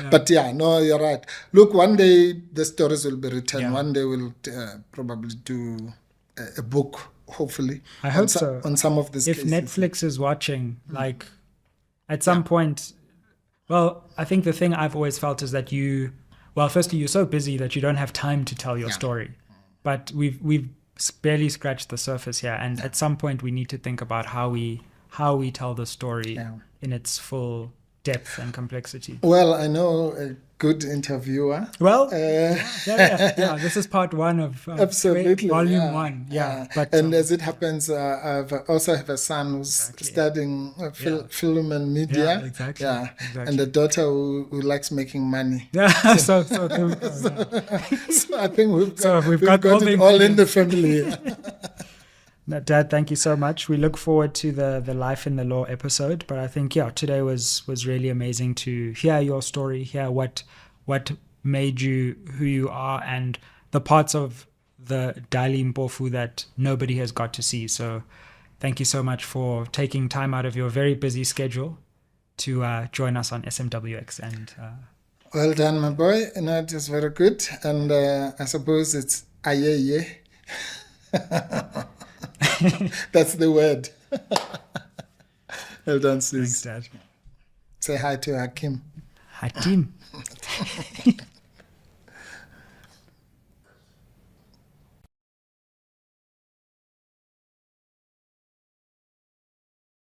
But no, you're right. Look, one day the stories will be written. One day we'll probably do a book, hopefully. I hope so. On some of these cases. If Netflix is watching, like at some point. Well, I think the thing I've always felt is that firstly, you're so busy that you don't have time to tell your story. But we've barely scratched the surface here, and at some point we need to think about how we tell the story in its full depth and complexity. Well, I know a good interviewer. Well, this is part one of absolutely volume one. But as it happens, I also have a son who's studying film and media. Exactly. And a daughter who likes making money. So I think we've got it all in the family. Dad, thank you so much. We look forward to the Life in the Law episode. But I think, today was really amazing to hear your story, hear what made you who you are, and the parts of the Dali Mpofu that nobody has got to see. So thank you so much for taking time out of your very busy schedule to join us on SMWX. And well done, my boy. It is very good. And I suppose it's aye. That's the word. Well done, sis. Thanks, Dad. Say hi to Hakim. Hakim.